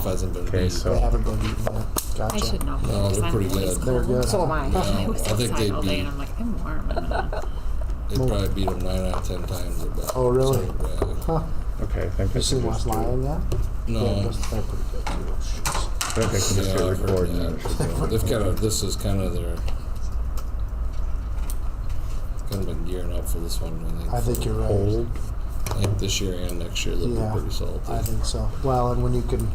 hasn't been Okay, beat. so- They haven't been beaten yet. Gotcha. I should know. No, they're pretty good. They're good. So am I. Yeah, I was I think outside they'd all day be- and I'm like, I'm warm. I'm gonna- They probably beat them 9 out of 10 times. At bat. Oh, really? So, Bradley. Huh. Okay, I think I You seen can West just do, Lyon yet? No. Yeah, they're pretty good too. Jeez. I think I can just Yeah, hit I've heard record and then it should that. go. They've kind of, this is kind of their, kind of been gearing up for this one, I think you're right. Hold. I think this year and next year they'll Yeah, be pretty salty. I think so. Well, and when you can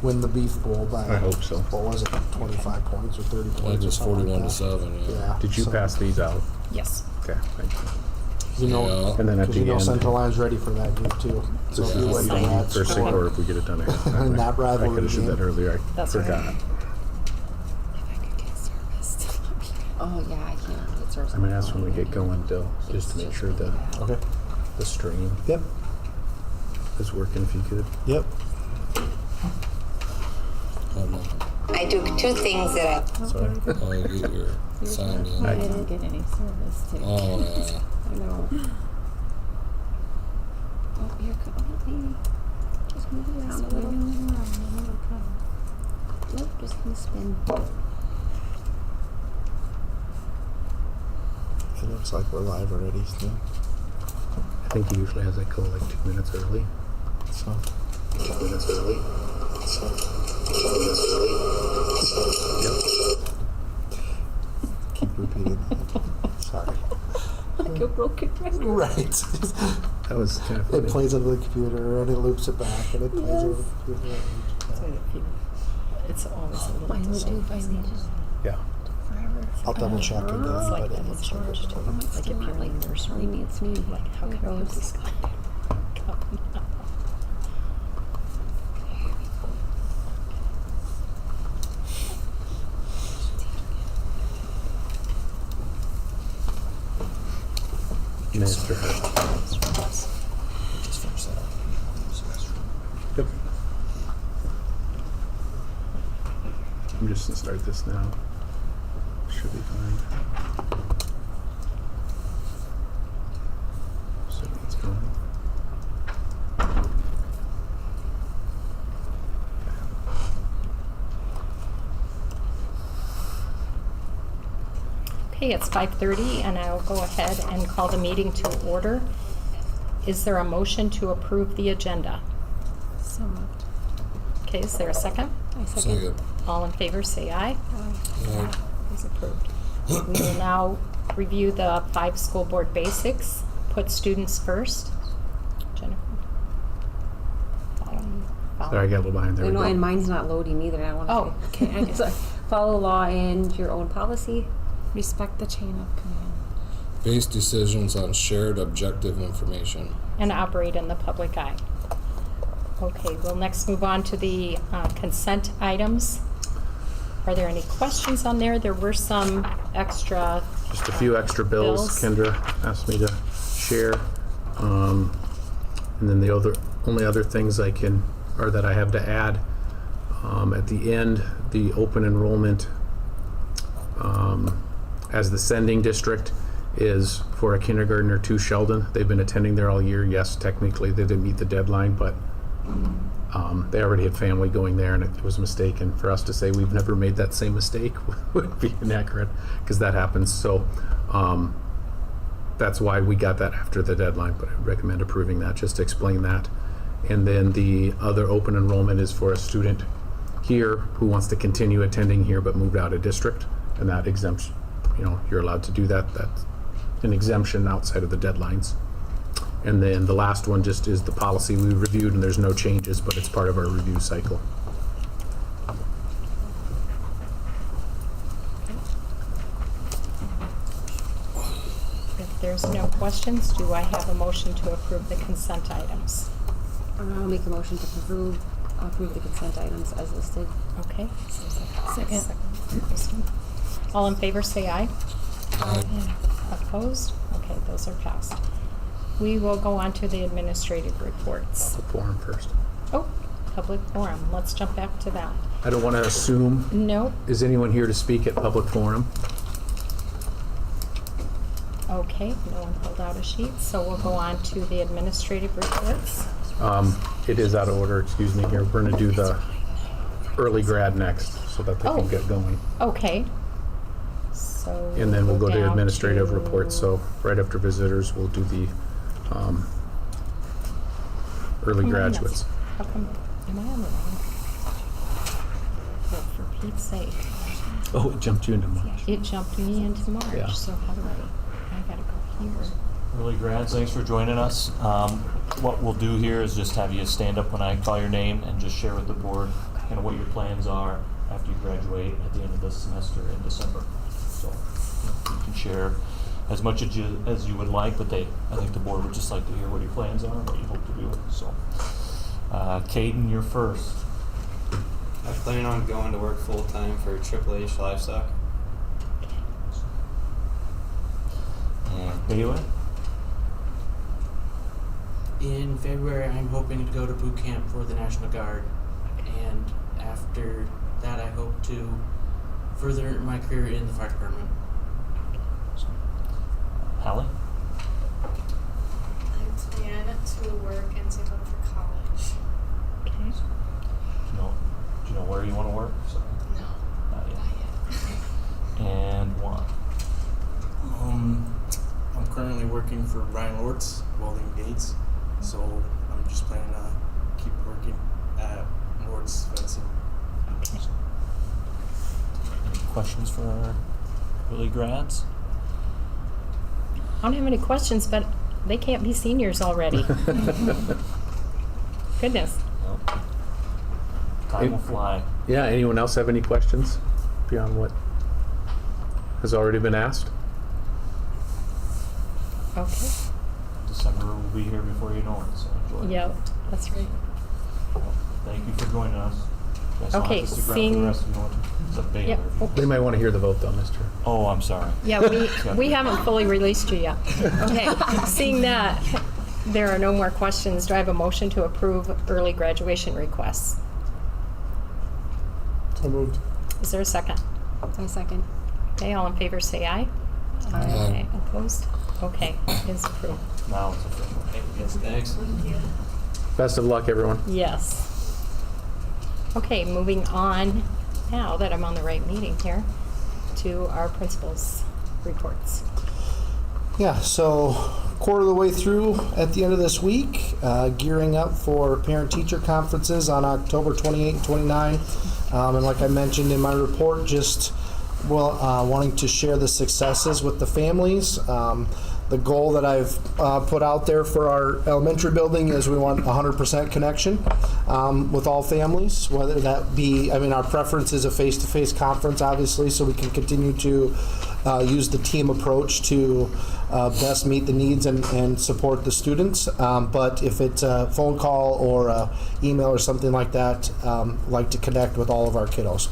win the Beef Bowl by, I hope so. what was it, 25 points or 30 I think points or it's something 41 like to that. 7. Yeah. Yeah. Did you so- pass these out? Yes. Okay, thank you. You know, Yeah. And then at because the you know end, Central Line's ready for that game too. So if Yeah. you're ready for Sign that first thing, score, or if we get it done ahead of time. And that I rivalry could have said that game. earlier. I That's forgot. right. If I could get service. Oh, yeah, I can't get service. I'm gonna ask when we get going, Dill, just to make sure the Okay. stream Yep. is working. If you could. Yep. Oh, no. I do two things that Sorry. Oh, you get your signed in. I didn't get any service today. Oh, yeah. I know. Oh, here come. Just move it around a little. Nope, just gonna spin. It looks like we're live already. So. I think he usually has that go like 2 minutes early. So. 2 minutes early. Keep repeating that. Sorry. Like a broken record. Right. That was kind of funny. It plays over the computer and it loops it back and it plays over the computer. It's always a little I Yeah. I'll double check again, It's like but that it is looks like it's charged. recording. Like if you're like nursery needs me, like how can I put this guy? Mr. Just finish that up. Yep. I'm just gonna start this now. Should be fine. So it's going. Okay, it's 5:30 and I'll go ahead and call the meeting to order. Is there a motion to approve the agenda? So moved. Okay, is there a second? I Second. All in favor, say aye. Yeah. Is approved. We will now review the 5 school board basics. Put students first. Jennifer. Follow. Sorry, I got a little behind there. I we know, go. and mine's not loading either. I want to. Oh, okay. It's like, follow law and your own policy. Respect the chain of command. Base decisions on shared objective information. And operate in the public eye. Okay, we'll next move on to the consent items. Are there any questions on there? There were some extra, Just a few extra bills Kendra asked me to share. And then the only other things I can, or that I have to add, at the end, the open enrollment as the sending district is for a kindergartner to Sheldon. They've been attending there all year. Yes, technically they didn't meet the deadline, but they already had family going there, and it was a mistake. And for us to say we've never made that same mistake would be inaccurate, because that happens. So that's why we got that after the deadline, but I recommend approving that, just to explain that. And then the other open enrollment is for a student here who wants to continue attending here but moved out of district, and that exemption, you're allowed to do that. That's an exemption outside of the deadlines. And then the last one just is the policy we reviewed, and there's no changes, but it's part of our review cycle. if there's no questions, do I have a motion to approve the consent items? I'll make a motion to approve the consent items as listed. Okay. Second. All in favor, say aye. Aye. Opposed? Okay, those are passed. We will go on to the administrative reports. The forum first. Oh, public forum. Let's jump back to that. I don't want to assume. No. Is anyone here to speak at public forum? Okay, no one pulled out a sheet, so we'll go on to the administrative reports. It is out of order, excuse me here. We're going to do the early grad next, so that they Oh. can get going. Okay. So. And then we'll go to down administrative to- reports, so right after visitors, we'll do the early Come on, graduates. How come, am I on the wrong? Well, for Pete's sake, Oh, it jumped you into March. it jumped me into March, Yeah. so how do I gotta go here. Early grads, thanks for joining us. What we'll do here is just have you stand up when I call your name and just share with the board kind of what your plans are after you graduate at the end of this semester in December. So you can share as much as you would like, but I think the board would just like to hear what your plans are and what you hope to do. So, Caden, you're first. I plan on going to work full time for Triple H Livestock. And Baylor. In February, I'm hoping to go to boot camp for the National Guard, and after that, I hope to further my career in the fire department. Hallie. I plan to work and save up for college. Okay. Do you know where you want to work? So, No, not yet. not yet. And Juan. I'm currently working for Ryan Lortz, welding gates, so I'm just planning to keep working at Lortz fencing. Okay. Any questions for our early grads? I don't have any questions, but they can't be seniors already. Goodness. Nope. Time will fly. Yeah, anyone else have any questions beyond what has already been asked? Okay. December will be here before you know it, so enjoy it. Yeah, that's right. Thank you for joining us. You guys don't Okay, have to stick around for seeing- the rest if you want to. It's a Baylor. Yep. Oh, They might want to hear the vote though, Mr. Oh, I'm sorry. yeah, we haven't fully released you yet. Okay, seeing that, there are no more questions. Do I have a motion to approve early graduation requests? So moved. Is there a second? I second. Okay, all in favor say aye. Aye. Opposed? Okay, it is approved. Now it's official. Yes, thanks. Thank you. Best of luck, everyone. Yes. Okay, moving on, now that I'm on the right meeting here, to our principals' reports. Yeah, so quarter of the way through at the end of this week, gearing up for parent-teacher conferences on October 28 and 29. And like I mentioned in my report, just wanting to share the successes with the families. The goal that I've put out there for our elementary building is we want 100% connection with all families, whether that be, our preference is a face-to-face conference, obviously, so we can continue to use the team approach to best meet the needs and support the students. But if it's a phone call or a email or something like that, like to connect with all of our kiddos.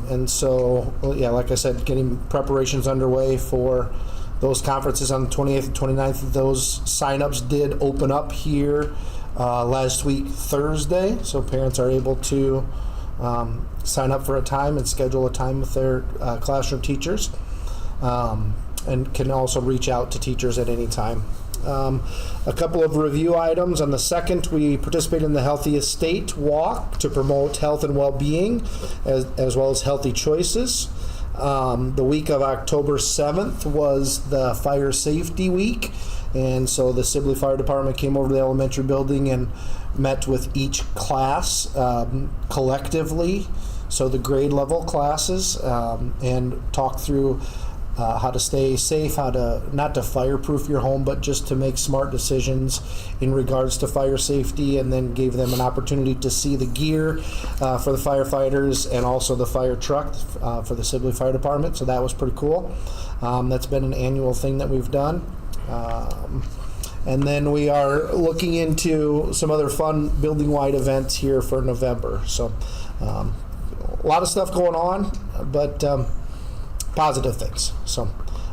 And so, yeah, like I said, getting preparations underway for those conferences on the 28th and 29th. Those sign-ups did open up here last week, Thursday, so parents are able to sign up for a time and schedule a time with their classroom teachers, and can also reach out to teachers at any time. A couple of review items. On the 2nd, we participated in the Healthy Estate Walk to promote health and well-being, as well as healthy choices. The week of October 7th was the Fire Safety Week, and so the Sibley Fire Department came over to the elementary building and met with each class collectively, so the grade level classes, and talked through how to stay safe, how to not to fireproof your home, but just to make smart decisions in regards to fire safety, and then gave them an opportunity to see the gear for the firefighters and also the fire truck for the Sibley Fire Department. So that was pretty cool. That's been an annual thing that we've done. And then we are looking into some other fun building-wide events here for November. So a lot of stuff going on, but positive things. So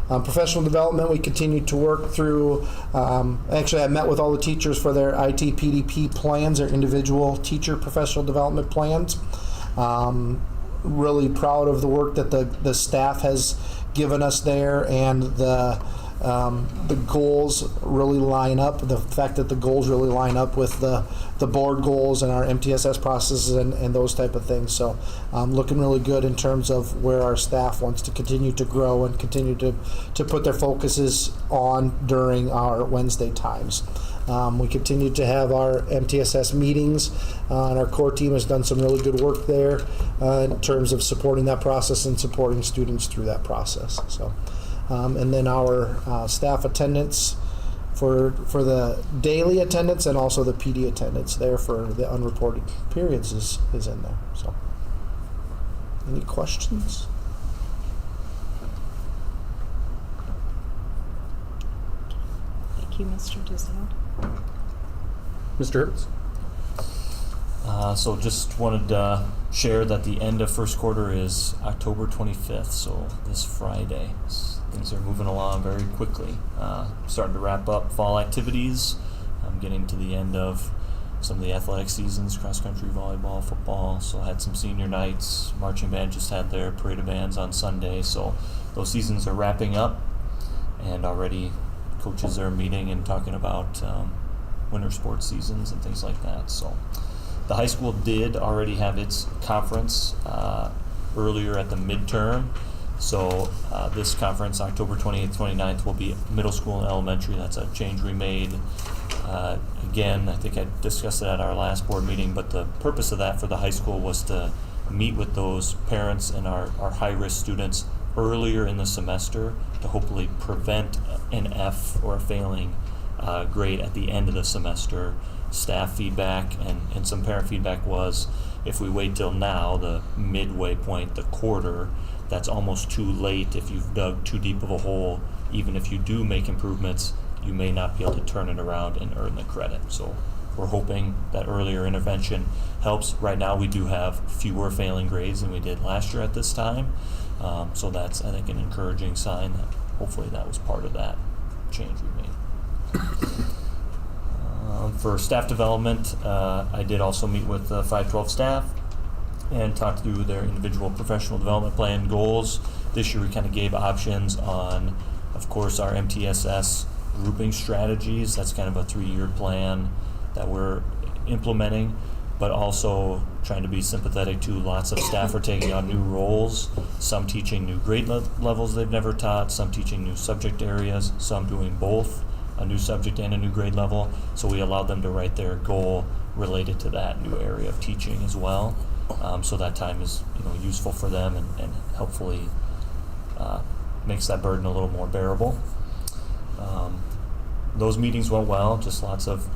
professional development, we continue to work through. Actually, I met with all the teachers for their IT PDP plans, their individual teacher professional development plans. Really proud of the work that the staff has given us there, and the The goals really line up. The fact that the goals really line up with the board goals and our MTSS processes and those type of things. So looking really good in terms of where our staff wants to continue to grow and continue to put their focuses on during our Wednesday times. We continue to have our MTSS meetings, and our core team has done some really good work there in terms of supporting that process and supporting students through that process. So, and then our staff attendance for the daily attendance and also the PD attendance there for the unreported periods is in there. So, any questions? Thank you, Mr. Dizio. Mr. Hertz? So just wanted to share that the end of first quarter is October 25th, so this Friday. Things are moving along very quickly. Starting to wrap up fall activities. I'm getting to the end of some of the athletic seasons, cross-country, volleyball, football. So I had some senior nights. Marching band just had their parade of bands on Sunday. So those seasons are wrapping up, and already coaches are meeting and talking about winter sports seasons and things like that. So the high school did already have its conference earlier at the midterm. So this conference, October 28th, 29th, will be middle school and elementary. That's a change we made. Again, I think I discussed it at our last board meeting, but the purpose of that for the high school was to meet with those parents and our high-risk students earlier in the semester to hopefully prevent an F or a failing grade at the end of the semester. Staff feedback and some parent feedback was, if we wait till now, the midway point, the quarter, that's almost too late. If you've dug too deep of a hole, even if you do make improvements, you may not be able to turn it around and earn the credit. So we're hoping that earlier intervention helps. Right now we do have fewer failing grades than we did last year at this time. So that's, I think, an encouraging sign that hopefully that was part of that change we made. For staff development, I did also meet with the 512 staff and talked through their individual professional development plan goals. This year we kind of gave options on, of course, our MTSS grouping strategies. That's kind of a 3-year plan that we're implementing, but also trying to be sympathetic to lots of staff are taking on new roles, some teaching new grade levels they've never taught, some teaching new subject areas, some doing both, a new subject and a new grade level. So we allowed them to write their goal related to that new area of teaching as well. So that time is useful for them and hopefully makes that burden a little more bearable. Those meetings went well. Just lots of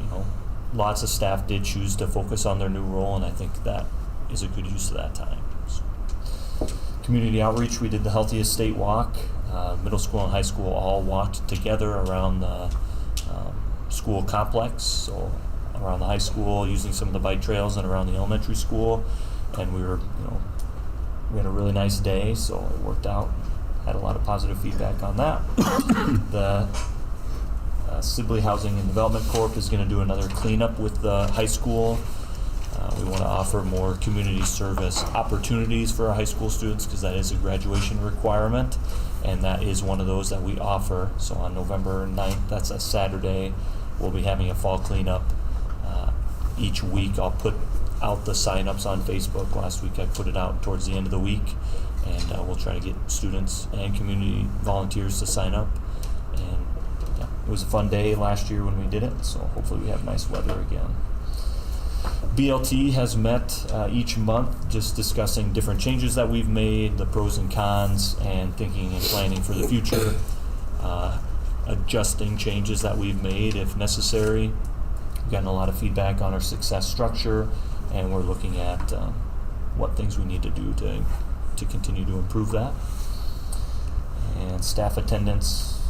staff did choose to focus on their new role, and I think that is a good use of that time. So, community outreach, we did the Healthiest State Walk. Middle school and high school all walked together around the school complex, so around the high school using some of the bike trails and around the elementary school, and we had a really nice day, so it worked out. Had a lot of positive feedback on that. The Sibley Housing and Development Corp is going to do another cleanup with the high school. We want to offer more community service opportunities for our high school students because that is a graduation requirement, and that is one of those that we offer. So on November 9th, that's a Saturday, we'll be having a fall cleanup. Each week I'll put out the sign-ups on Facebook. Last week I put it out towards the end of the week, and we'll try to get students and community volunteers to sign up. And yeah, it was a fun day last year when we did it, so hopefully we have nice weather again. BLT has met each month, just discussing different changes that we've made, the pros and cons, and thinking and planning for the future, adjusting changes that we've made if necessary. We've gotten a lot of feedback on our success structure, and we're looking at what things we need to do to continue to improve that. And staff attendance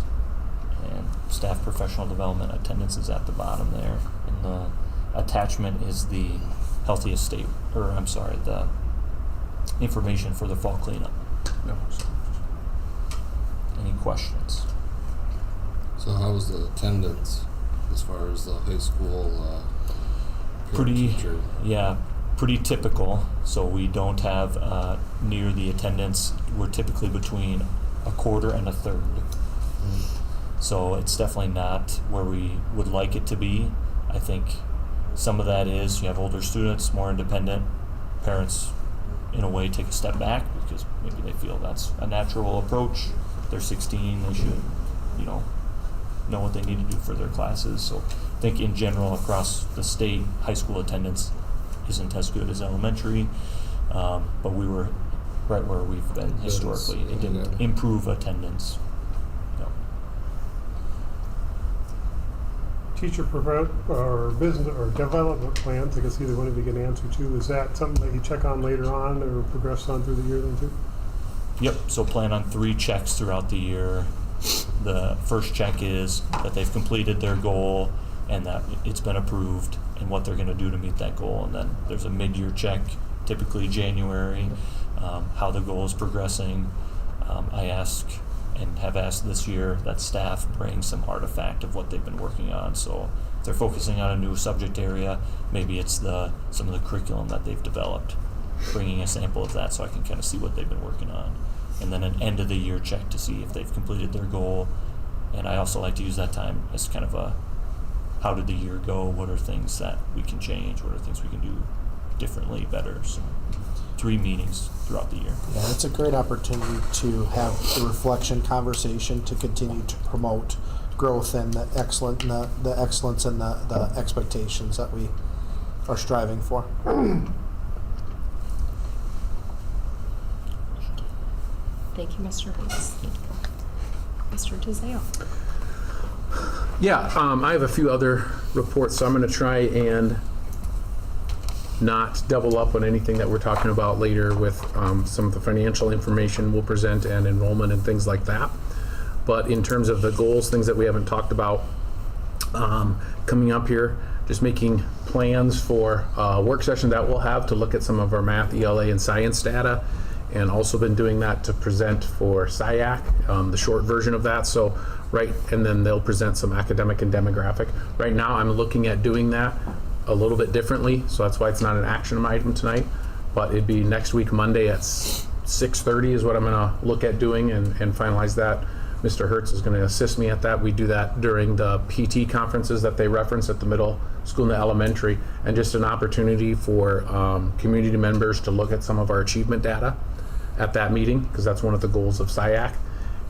and staff professional development attendance is at the bottom there. And the attachment is the Healthiest State, the information for the fall cleanup. No. Any questions? So how was the attendance as far as the high school teacher? Yeah, pretty typical. So we don't have near the attendance. We're typically between a quarter and a third. So it's definitely not where we would like it to be. I think some of that is you have older students, more independent. Parents, in a way, take a step back because maybe they feel that's a natural approach. They're 16, they should, know what they need to do for their classes. So I think in general across the state, high school attendance isn't as good as elementary, but we were right where we've been historically. It didn't improve attendance. No. Teacher or business or development plans, I guess either one of you can answer to. Is that something that you check on later on or progress on through the year then too? Yep, so plan on 3 checks throughout the year. The first check is that they've completed their goal and that it's been approved and what they're going to do to meet that goal. And then there's a mid-year check, typically January, how the goal is progressing. I ask and have asked this year that staff bring some artifact of what they've been working on. So if they're focusing on a new subject area, maybe it's some of the curriculum that they've developed, bringing a sample of that so I can kind of see what they've been working on. And then an end of the year check to see if they've completed their goal. And I also like to use that time as kind of a, how did the year go? What are things that we can change? What are things we can do differently, better? So 3 meetings throughout the year. Yeah, it's a great opportunity to have the reflection conversation to continue to promote growth and the excellence and the expectations that we are striving for. Thank you, Mr. Hayes. Mr. DeZeo. Yeah, I have a few other reports, so I'm going to try and not double up on anything that we're talking about later with some of the financial information we'll present and enrollment and things like that. But in terms of the goals, things that we haven't talked about coming up here, just making plans for a work session that we'll have to look at some of our math, ELA, and science data, and also been doing that to present for SIAC, the short version of that. So, and then they'll present some academic and demographic. Right now, I'm looking at doing that a little bit differently, so that's why it's not an action item tonight. But it'd be next week, Monday at 6:30 is what I'm gonna look at doing and finalize that. Mr. Hertz is gonna assist me at that. We do that during the PT conferences that they reference at the middle school and the elementary, and just an opportunity for community members to look at some of our achievement data at that meeting, because that's one of the goals of SIAC,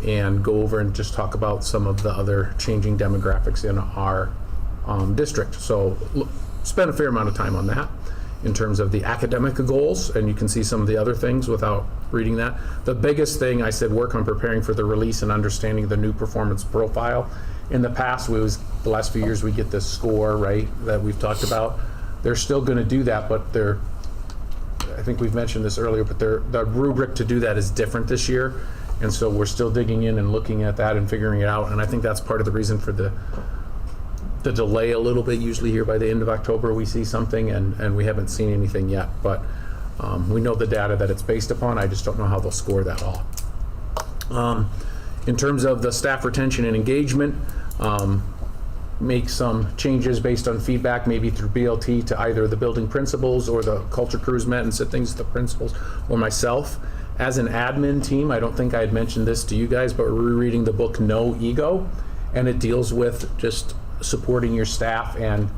and go over and just talk about some of the other changing demographics in our district. So spend a fair amount of time on that in terms of the academic goals, and you can see some of the other things without reading that. The biggest thing I said, work on preparing for the release and understanding the new performance profile. In the past, the last few years, we get this score, right, that we've talked about. They're still going to do that, but I think we've mentioned this earlier, but the rubric to do that is different this year. And so we're still digging in and looking at that and figuring it out. And I think that's part of the reason for the delay a little bit. Usually here by the end of October, we see something, and we haven't seen anything yet. But we know the data that it's based upon. I just don't know how they'll score that all. In terms of the staff retention and engagement, make some changes based on feedback, maybe through BLT to either the building principals or the culture crews met and said things to the principals or myself. As an admin team, I don't think I had mentioned this to you guys, but we're rereading the book No Ego, and it deals with just supporting your staff and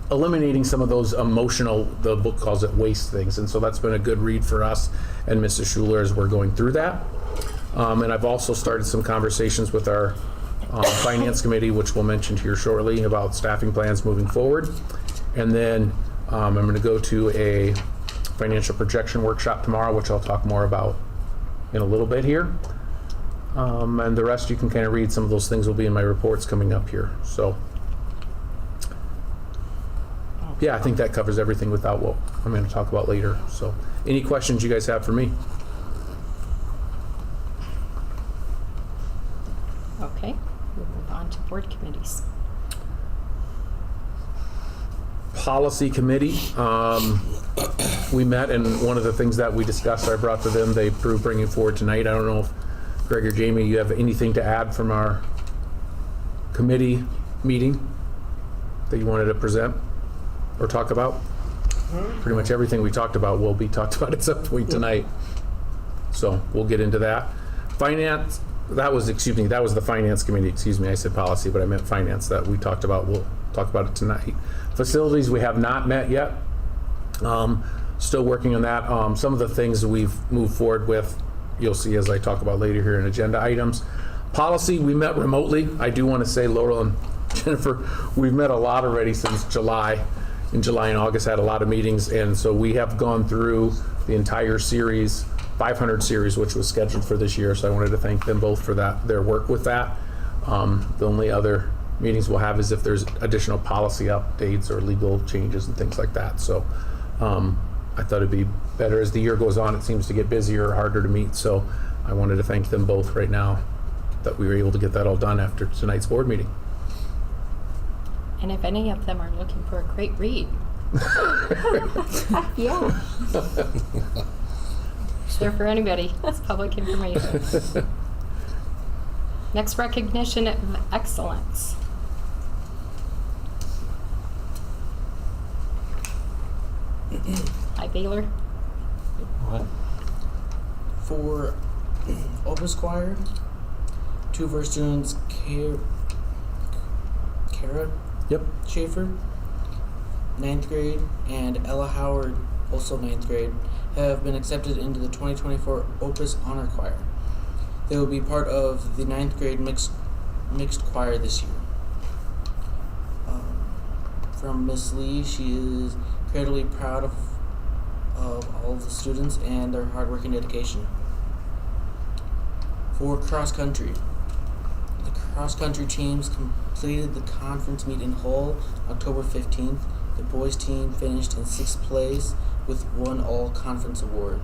eliminating some of those emotional, the book calls it waste things. And so that's been a good read for us and Mrs. Schuler as we're going through that. And I've also started some conversations with our finance committee, which we'll mention here shortly, about staffing plans moving forward. And then I'm going to go to a financial projection workshop tomorrow, which I'll talk more about in a little bit here. And the rest you can kind of read. Some of those things will be in my reports coming up here. So yeah, I think that covers everything without what I'm going to talk about later. So any questions you guys have for me? Okay, we'll move on to board committees. Policy committee, we met, and one of the things that we discussed, I brought to them, they approved bringing forward tonight. I don't know if Greg or Jamie, you have anything to add from our committee meeting that you wanted to present or talk about? Pretty much everything we talked about will be talked about at some point tonight. So we'll get into that. Finance, that was the finance committee, excuse me, I said policy, but I meant finance that we talked about. We'll talk about it tonight. Facilities, we have not met yet. Still working on that. Some of the things we've moved forward with, you'll see as I talk about later here in agenda items. Policy, we met remotely. I do want to say, Laurel and Jennifer, we've met a lot already since July. In July and August, had a lot of meetings, and so we have gone through the entire series, 500 series, which was scheduled for this year. So I wanted to thank them both for that, their work with that. The only other meetings we'll have is if there's additional policy updates or legal changes and things like that. So I thought it'd be better as the year goes on. It seems to get busier, harder to meet. So I wanted to thank them both right now that we were able to get that all done after tonight's board meeting. And if any of them are looking for a great read, Yeah. it's there for anybody. It's public information. Next, recognition of excellence. Hi, Baylor. What? For Opus Choir, two of our students, Kara Yep. Schaefer, 9th grade, and Ella Howard, also 9th grade, have been accepted into the 2024 Opus Honor Choir. They will be part of the 9th grade mixed choir this year. From Miss Lee, she is incredibly proud of all of the students and their hard work and dedication. For cross country, the cross country teams completed the conference meet in Hull October 15th. The boys team finished in 6th place with one all-conference award.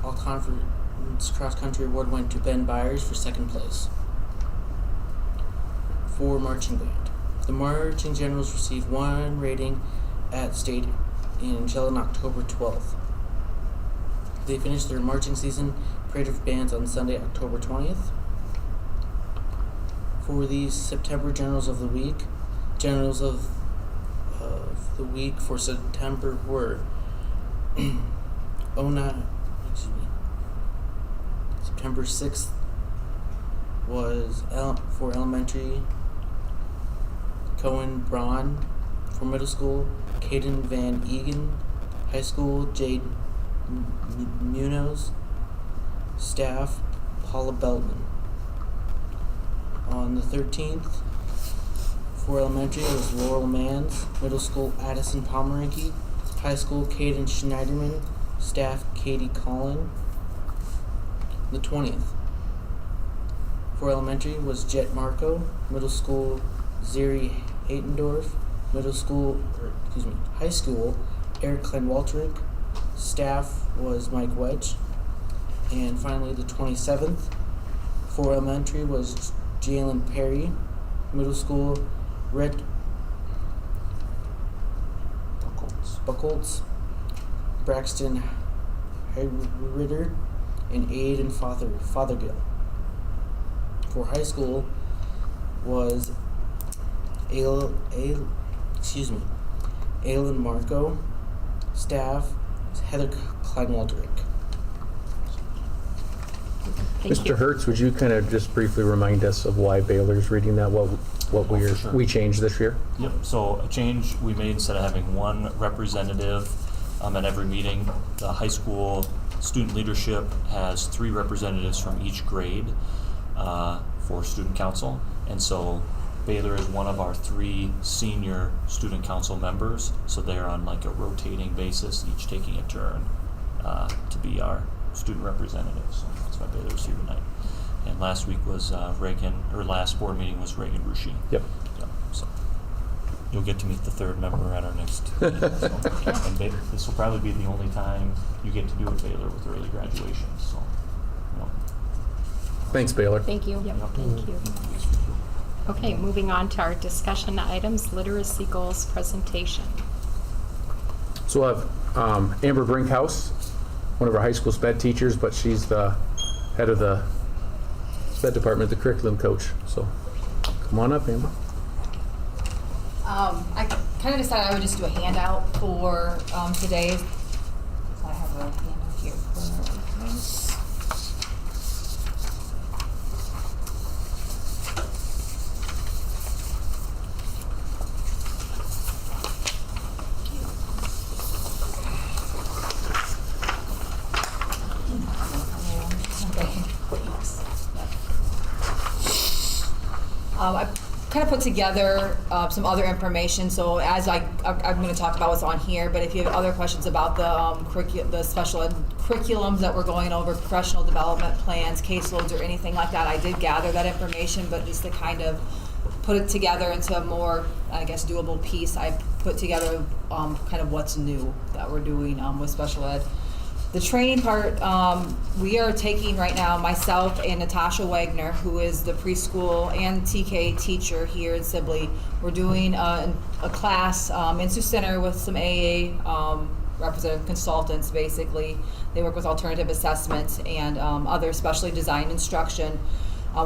All-conference cross-country award went to Ben Byers for 2nd place. For marching band, the marching generals received 1 rating at state in Shell on October 12th. They finished their marching season parade of bands on Sunday, October 20th. For the September Generals of the Week, Generals of the Week for September were September 6th was for elementary, Cohen Braun. For middle school, Caden Van Egan. High school, Jade Munoz. Staff, Paula Beltman. On the 13th, for elementary, it was Laurel Mans. Middle school, Addison Pomeranke. High school, Caden Schneiderman. Staff, Katie Collin. The 20th, for elementary, was Jet Marco. Middle school, Zeri Haytendorf. High school, Eric Kleinwalterick. Staff was Mike Wedge. And finally, the 27th, for elementary, was Jalen Perry. Middle school, Rhett Buckholtz, Braxton Ritter, and Aiden Fothergill. For high school was Aylin Marco. Staff, Heather Kleinwalterick. Thank Mr. you. Hertz, would you kind of just briefly remind us of why Baylor's reading that? What Sure. we changed this year? Yep, so a change we made, instead of having one representative at every meeting, the high school student leadership has 3 representatives from each grade for student council. And so Baylor is one of our 3 senior student council members, so they're on like a rotating basis, each taking a turn to be our student representatives. So that's why Baylor's here tonight. And last week was last board meeting was Reagan Rushi. Yep. Yeah, so you'll get to meet the 3rd member at our next meeting. So, and this will probably be the only time you get to do it, Baylor, with early graduation. So, Thanks, Baylor. Thank you. Yep. Thank you. Okay, moving on to our discussion items, literacy goals presentation. So we'll have Amber Brinkhouse, one of our high school SPED teachers, but she's the head of the SPED department, the curriculum coach. So come on up, Amber. I kind of decided I would just do a handout for today. So I have a handout here for this. I kind of put together some other information, so as I'm going to talk about what's on here, but if you have other questions about the special ed curriculums that we're going over, professional development plans, caseloads, or anything like that, I did gather that information, but just to kind of put it together into a more, I guess, doable piece, I put together kind of what's new that we're doing with special ed. The training part, we are taking right now, myself and Natasha Wagner, who is the preschool and TK teacher here in Sibley. We're doing a class in Sioux Center with some AA representative consultants, basically. They work with alternative assessments and other specially designed instruction.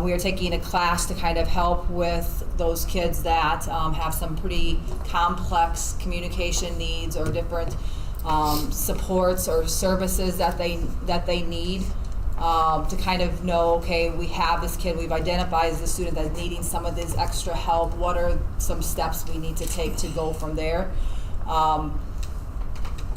We are taking a class to kind of help with those kids that have some pretty complex communication needs or different supports or services that they need to kind of know, okay, we have this kid, we've identified as a student that's needing some of this extra help. What are some steps we need to take to go from there?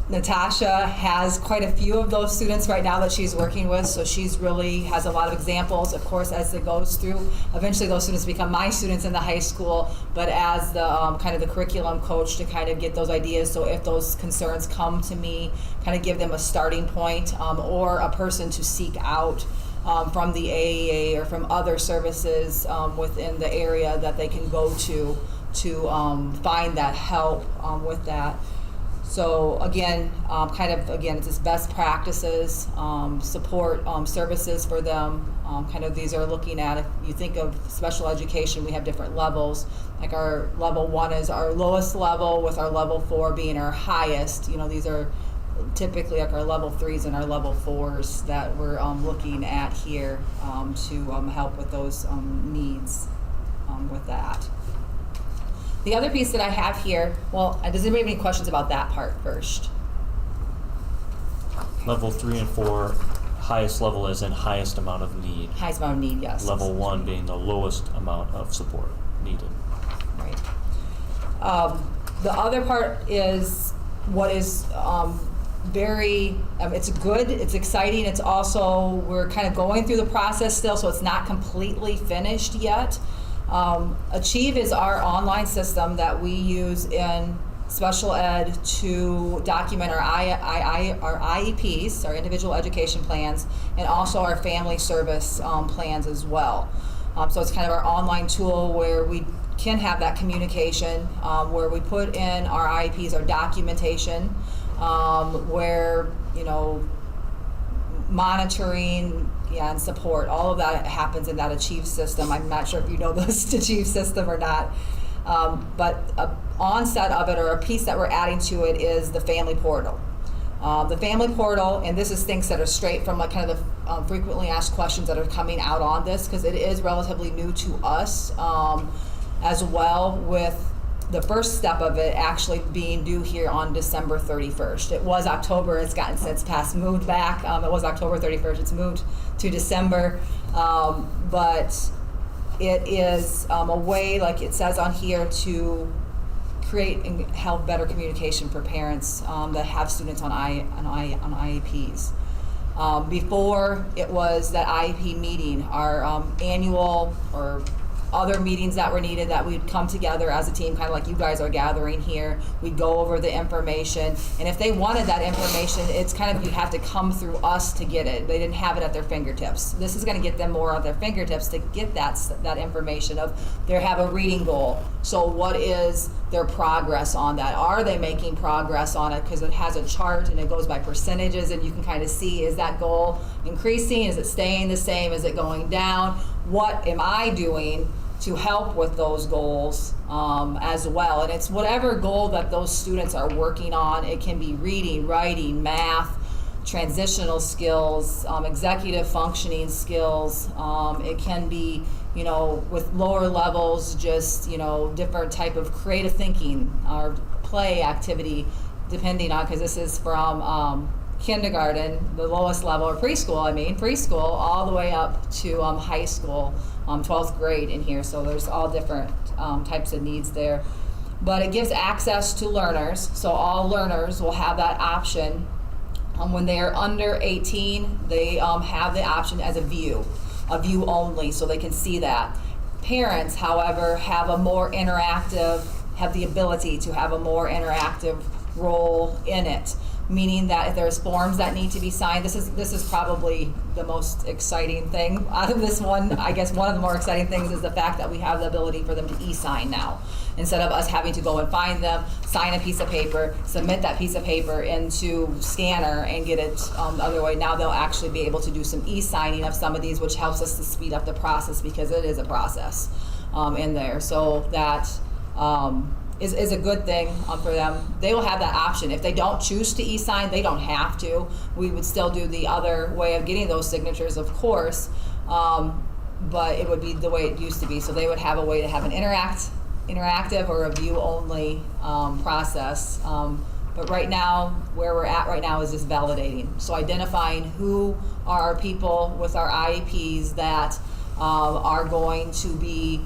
Natasha has quite a few of those students right now that she's working with, so she's really has a lot of examples. Of course, as it goes through, eventually those students become my students in the high school, but as the kind of the curriculum coach to kind of get those ideas, so if those concerns come to me, kind of give them a starting point or a person to seek out from the AAA or from other services within the area that they can go to find that help with that. So again, it's just best practices, support services for them. Kind of these are looking at, if you think of special education, we have different levels. Like our level 1 is our lowest level, with our level 4 being our highest. You know, these are typically like our level 3s and our level 4s that we're looking at here to help with those needs with that. The other piece that I have here, well, does anybody have any questions about that part first? Level 3 and 4, highest level is in highest amount of need. Highest amount of need, yes. Level 1 being the lowest amount of support needed. Right. The other part is what is very, it's good, it's exciting, it's also, we're kind of going through the process still, so it's not completely finished yet. Achieve is our online system that we use in special ed to document our IEPs, our individual education plans, and also our family service plans as well. So it's kind of our online tool where we can have that communication, where we put in our IEPs, our documentation, where, you know, monitoring, and support, all of that happens in that Achieve system. I'm not sure if you know this Achieve system or not, but a onset of it, or a piece that we're adding to it, is the family portal. The family portal, and this is things that are straight from like kind of the frequently asked questions that are coming out on this, because it is relatively new to us as well, with the first step of it actually being due here on December 31st. It was October, it's gotten since past moved back. It was October 31st, it's moved to December. But it is a way, like it says on here, to create and help better communication for parents that have students on IEPs. Before, it was that IEP meeting, our annual or other meetings that were needed, that we'd come together as a team, kind of like you guys are gathering here. We'd go over the information, and if they wanted that information, it's kind of, you have to come through us to get it. They didn't have it at their fingertips. This is going to get them more at their fingertips to get that information of, they have a reading goal. So what is their progress on that? Are they making progress on it? Because it has a chart and it goes by percentages, and you can kind of see, is that goal increasing? Is it staying the same? Is it going down? What am I doing to help with those goals as well? And it's whatever goal that those students are working on. It can be reading, writing, math, transitional skills, executive functioning skills. It can be, you know, with lower levels, just, you know, different type of creative thinking or play activity, depending on, because this is from kindergarten, the lowest level, or preschool, all the way up to high school, 12th grade in here. So there's all different types of needs there. But it gives access to learners. So all learners will have that option. When they are under 18, they have the option as a view only, so they can see that. Parents, however, have the ability to have a more interactive role in it, meaning that if there's forms that need to be signed, this is probably the most exciting thing out of this one. I guess one of the more exciting things is the fact that we have the ability for them to e-sign now. Instead of us having to go and find them, sign a piece of paper, submit that piece of paper into scanner and get it the other way, now they'll actually be able to do some e-signing of some of these, which helps us to speed up the process because it is a process in there. So that is a good thing for them. They will have that option. If they don't choose to e-sign, they don't have to. We would still do the other way of getting those signatures, of course, but it would be the way it used to be. So they would have a way to have an interactive or a view-only process. But right now, where we're at right now is just validating. So identifying who are our people with our IEPs that are going to be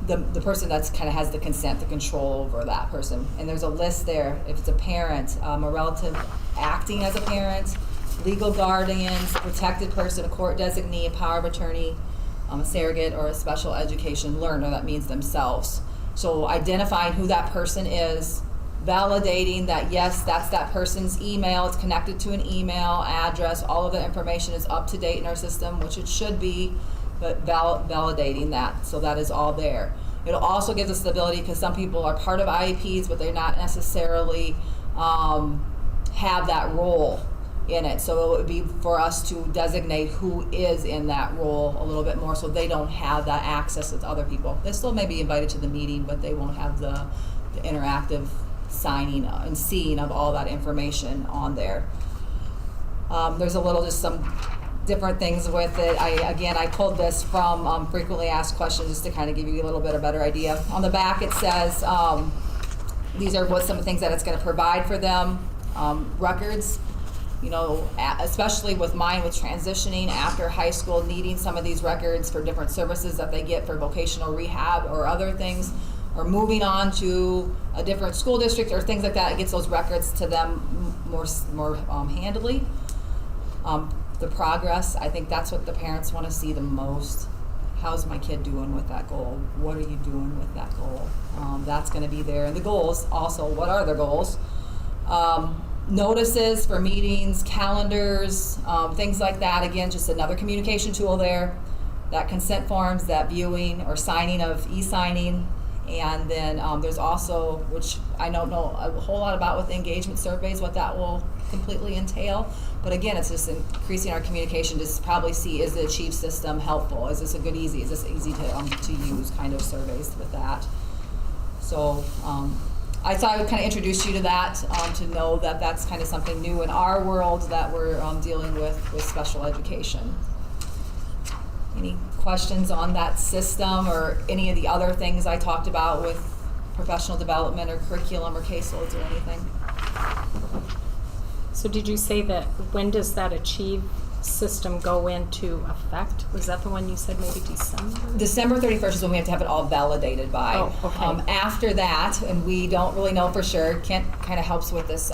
the person that's kind of has the consent, the control over that person. And there's a list there. If it's a parent, a relative acting as a parent, legal guardians, protected person, a court designee, a power of attorney, a surrogate, or a special education learner, that means themselves. So identifying who that person is, validating that yes, that's that person's email, it's connected to an email address, all of the information is up to date in our system, which it should be, but validating that, so that is all there. It'll also give us the ability, because some people are part of IEPs, but they're not necessarily have that role in it. So it would be for us to designate who is in that role a little bit more, so they don't have that access with other people. They still may be invited to the meeting, but they won't have the interactive signing and seeing of all that information on there. There's just some different things with it. I pulled this from frequently asked questions just to kind of give you a little bit of a better idea. On the back it says these are some of the things that it's going to provide for them. Records, especially with mine with transitioning after high school, needing some of these records for different services that they get for vocational rehab or other things, or moving on to a different school district or things like that. It gets those records to them more handily. The progress, I think that's what the parents want to see the most. How's my kid doing with that goal? What are you doing with that goal? That's going to be there. And the goals also, what are their goals? Notices for meetings, calendars, things like that. Again, just another communication tool there. That consent forms, that viewing or signing of e-signing. And then there's also, which I don't know a whole lot about with engagement surveys, what that will completely entail. But again, it's just increasing our communication to probably see, is the Achieve system helpful? Is this a good easy? Is this easy to use kind of surveys with that? So I thought I would kind of introduce you to that, to know that that's kind of something new in our world that we're dealing with special education. Any questions on that system or any of the other things I talked about with professional development or curriculum or caseloads or anything? So did you say that, when does that Achieve system go into effect? Was that the one you said maybe December? December 31st is when we have to have it all validated by. Oh, okay. After that, and we don't really know for sure, Kent kind of helps with this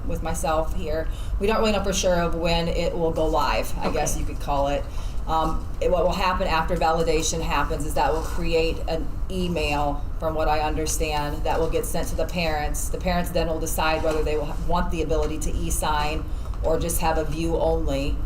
with myself here, we don't really know for sure of when it will go live, I guess you could call it. What will happen after validation happens is that will create an email, from what I understand, that will get sent to the parents. The parents then will decide whether they will want the ability to e-sign or just have a view only.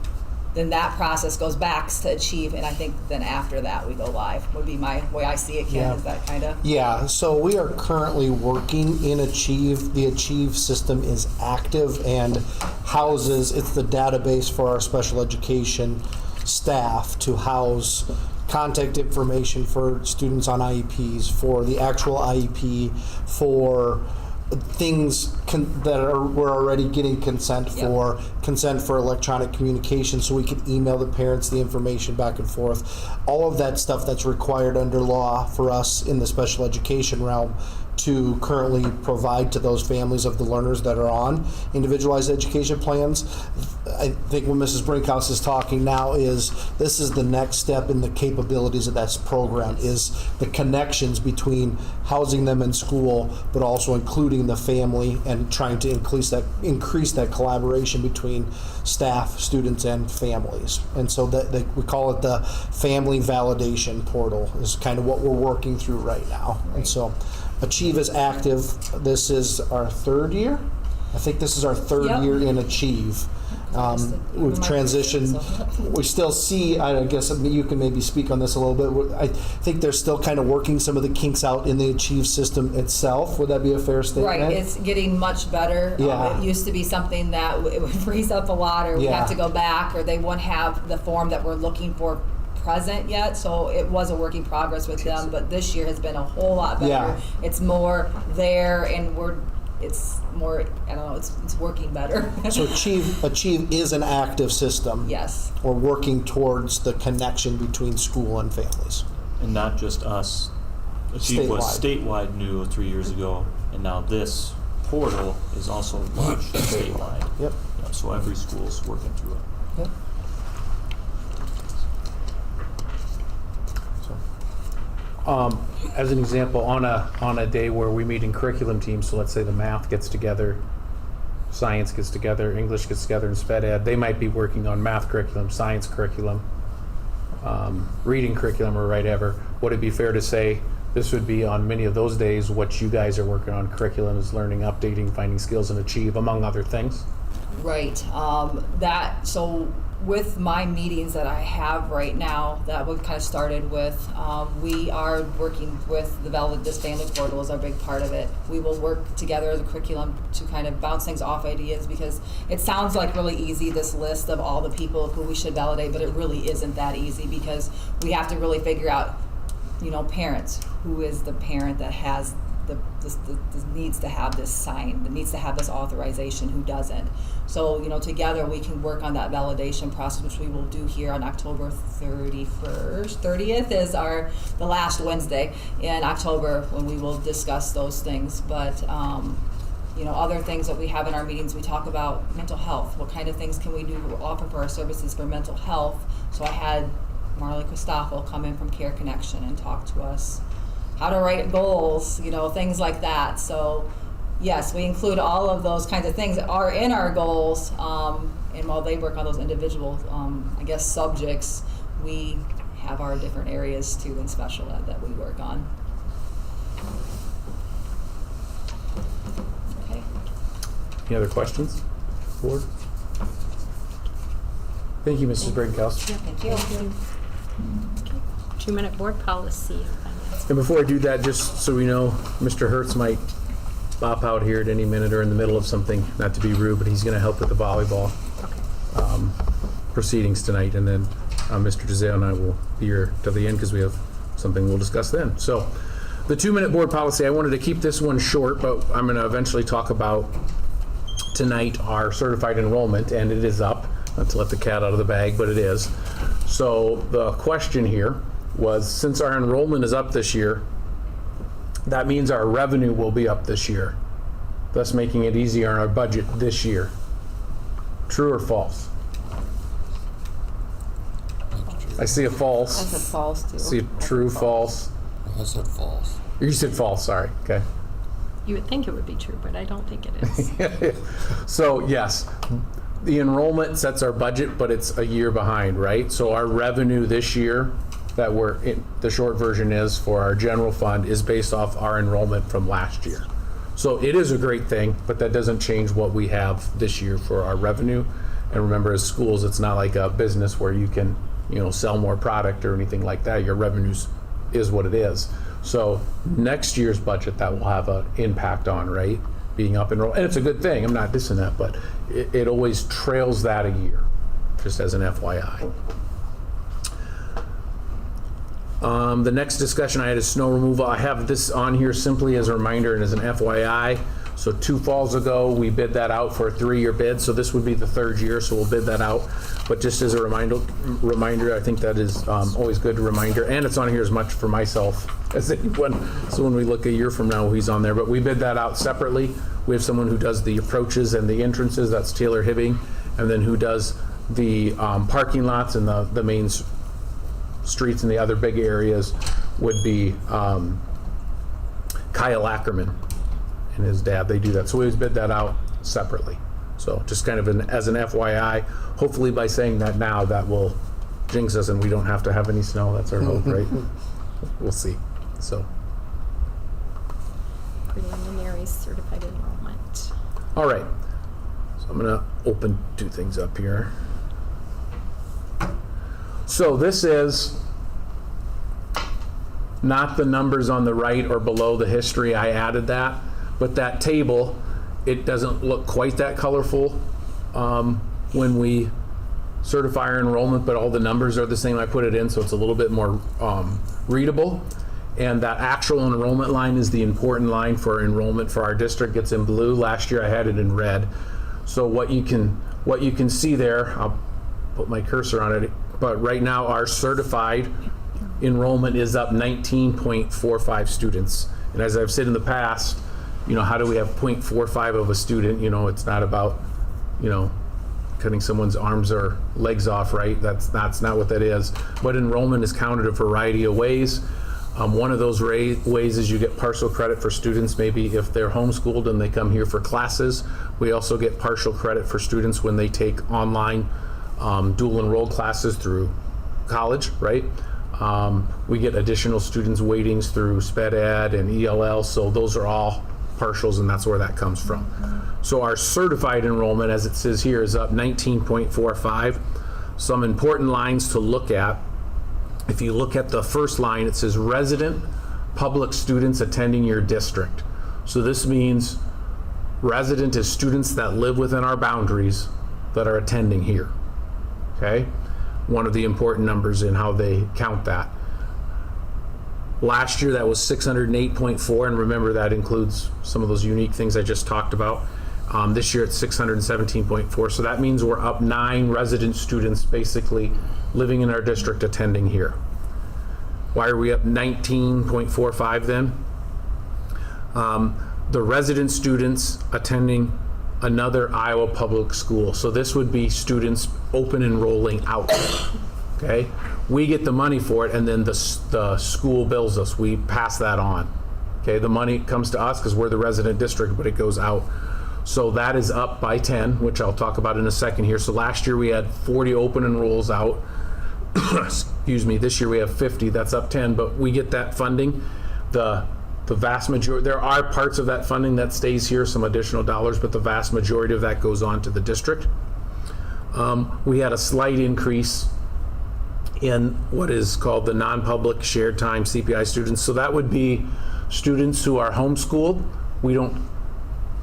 Then that process goes back to Achieve, and I think then after that we go live, would be my way I see it, Ken. Is that kind of? Yeah, so we are currently working in Achieve. The Achieve system is active and houses, it's the database for our special education staff to house contact information for students on IEPs, for the actual IEP, for things we're already getting consent for, consent for electronic communication, so we can email the parents the information back and forth. All of that stuff that's required under law for us in the special education realm, to currently provide to those families of the learners that are on individualized education plans. I think what Mrs. Brinkhouse is talking now is this is the next step in the capabilities of that program, is the connections between housing them in school, but also including the family and trying to increase that collaboration between staff, students, and families. And so we call it the family validation portal is kind of what we're working through right now. And so Achieve is active. This is our third year. I think this is our third Yep. year in Achieve. We've transitioned. We still see, I guess you can maybe speak on this a little bit. I think they're still kind of working some of the kinks out in the Achieve system itself. Would that be a fair statement? Right, it's getting much better. Yeah. It used to be something that it would freeze up a lot, or we Yeah. have to go back, or they wouldn't have the form that we're looking for present yet. So it was a work in progress with them, but this year has been a whole lot better. Yeah. It's more there, and it's more, I don't know, it's working better. So Achieve is an active system. Yes. We're working towards the connection between school and families. And not just us. Achieve was statewide new 3 years ago, and now this portal is also launched statewide. Yep. So every school's working through it. Yep. As an example, on a day where we meet in curriculum teams, so let's say the math gets together, science gets together, English gets together, and sped ed, they might be working on math curriculum, science curriculum, reading curriculum, or whatever. Would it be fair to say this would be on many of those days what you guys are working on? Curriculum is learning, updating, finding skills, and Achieve, among other things? Right. So with my meetings that I have right now, that we've kind of started with, we are working with this family portal is our big part of it. We will work together as a curriculum to kind of bounce things off ideas, because it sounds like really easy, this list of all the people who we should validate, but it really isn't that easy, because we have to really figure out, parents, who is the parent that has the needs to have this signed, that needs to have this authorization, who doesn't. So, together we can work on that validation process, which we will do here on October 31st. 30th is the last Wednesday in October, when we will discuss those things. But, other things that we have in our meetings, we talk about mental health. What kind of things can we do to offer for our services for mental health? So I had Marley Christoffel come in from Care Connection and talk to us how to write goals, things like that. So yes, we include all of those kinds of things that are in our goals, and while they work on those individual, subjects, we have our different areas too in special ed that we work on. Okay. Any other questions, board? Thank you, Mrs. Brinkhouse. Thank you. 2-minute board policy. And before I do that, just so we know, Mr. Hertz might bop out here at any minute or in the middle of something, not to be rude, but he's going to help with the volleyball proceedings tonight. And then Mr. Giselle and I will be here till the end, because we have something we'll discuss then. So the 2-minute board policy, I wanted to keep this one short, but I'm going to eventually talk about tonight our certified enrollment, and it is up. Not to let the cat out of the bag, but it is. So the question here was, since our enrollment is up this year, that means our revenue will be up this year, thus making it easier on our budget this year. True or false? I see a false. I said false too. See a true, false. I said false. You said false, sorry. Okay. You would think it would be true, but I don't think it is. So yes, the enrollment sets our budget, but it's a year behind, right? So our revenue this year, that the short version is for our general fund, is based off our enrollment from last year. So it is a great thing, but that doesn't change what we have this year for our revenue. And remember, as schools, it's not like a business where you can, sell more product or anything like that. Your revenues is what it is. So next year's budget, that will have an impact on, right? Being up enrolled. And it's a good thing. I'm not dissing that, but it always trails that a year, just as an FYI. The next discussion I had is snow removal. I have this on here simply as a reminder and as an FYI. So 2 falls ago, we bid that out for a 3-year bid, so this would be the 3rd year, so we'll bid that out. But just as a reminder, I think that is always good reminder, and it's on here as much for myself as anyone. So when we look a year from now, he's on there. But we bid that out separately. We have someone who does the approaches and the entrances, that's Taylor Hibbing, and then who does the parking lots and the main streets and the other big areas would be Kyle Ackerman and his dad. They do that. So we always bid that out separately. So just kind of as an FYI, hopefully by saying that now, that will jinx us and we don't have to have any snow. That's our hope, right? We'll see. So. Preliminary certified enrollment. All right. So I'm going to open 2 things up here. So this is not the numbers on the right or below the history. I added that. But that table, it doesn't look quite that colorful when we certify our enrollment, but all the numbers are the same. I put it in so it's a little bit more readable. And that actual enrollment line is the important line for enrollment for our district. It's in blue. Last year I had it in red. So what you can see there, I'll put my cursor on it, but right now our certified enrollment is up 19.45 students. And as I've said in the past, how do we have 0.45 of a student? It's not about, cutting someone's arms or legs off, right? That's not what that is. But enrollment is counted a variety of ways. One of those ways is you get partial credit for students, maybe if they're homeschooled and they come here for classes. We also get partial credit for students when they take online dual enrolled classes through college, right? We get additional students weightings through sped ed and ELL, so those are all partials, and that's where that comes from. So our certified enrollment, as it says here, is up 19.45. Some important lines to look at. If you look at the first line, it says resident public students attending your district. So this means resident is students that live within our boundaries that are attending here. Okay? One of the important numbers in how they count that. Last year that was 608.4, and remember that includes some of those unique things I just talked about. This year it's 617.4, so that means we're up 9 resident students basically living in our district attending here. Why are we up 19.45 then? The resident students attending another Iowa public school. So this would be students open enrolling out. Okay? We get the money for it, and then the school bills us. We pass that on. Okay? The money comes to us because we're the resident district, but it goes out. So that is up by 10, which I'll talk about in a second here. So last year we had 40 open enrolls out. Excuse me. This year we have 50. That's up 10, but we get that funding. The vast majority, there are parts of that funding that stays here, some additional dollars, but the vast majority of that goes on to the district. We had a slight increase in what is called the non-public shared time CPI students. So that would be students who are homeschooled. We don't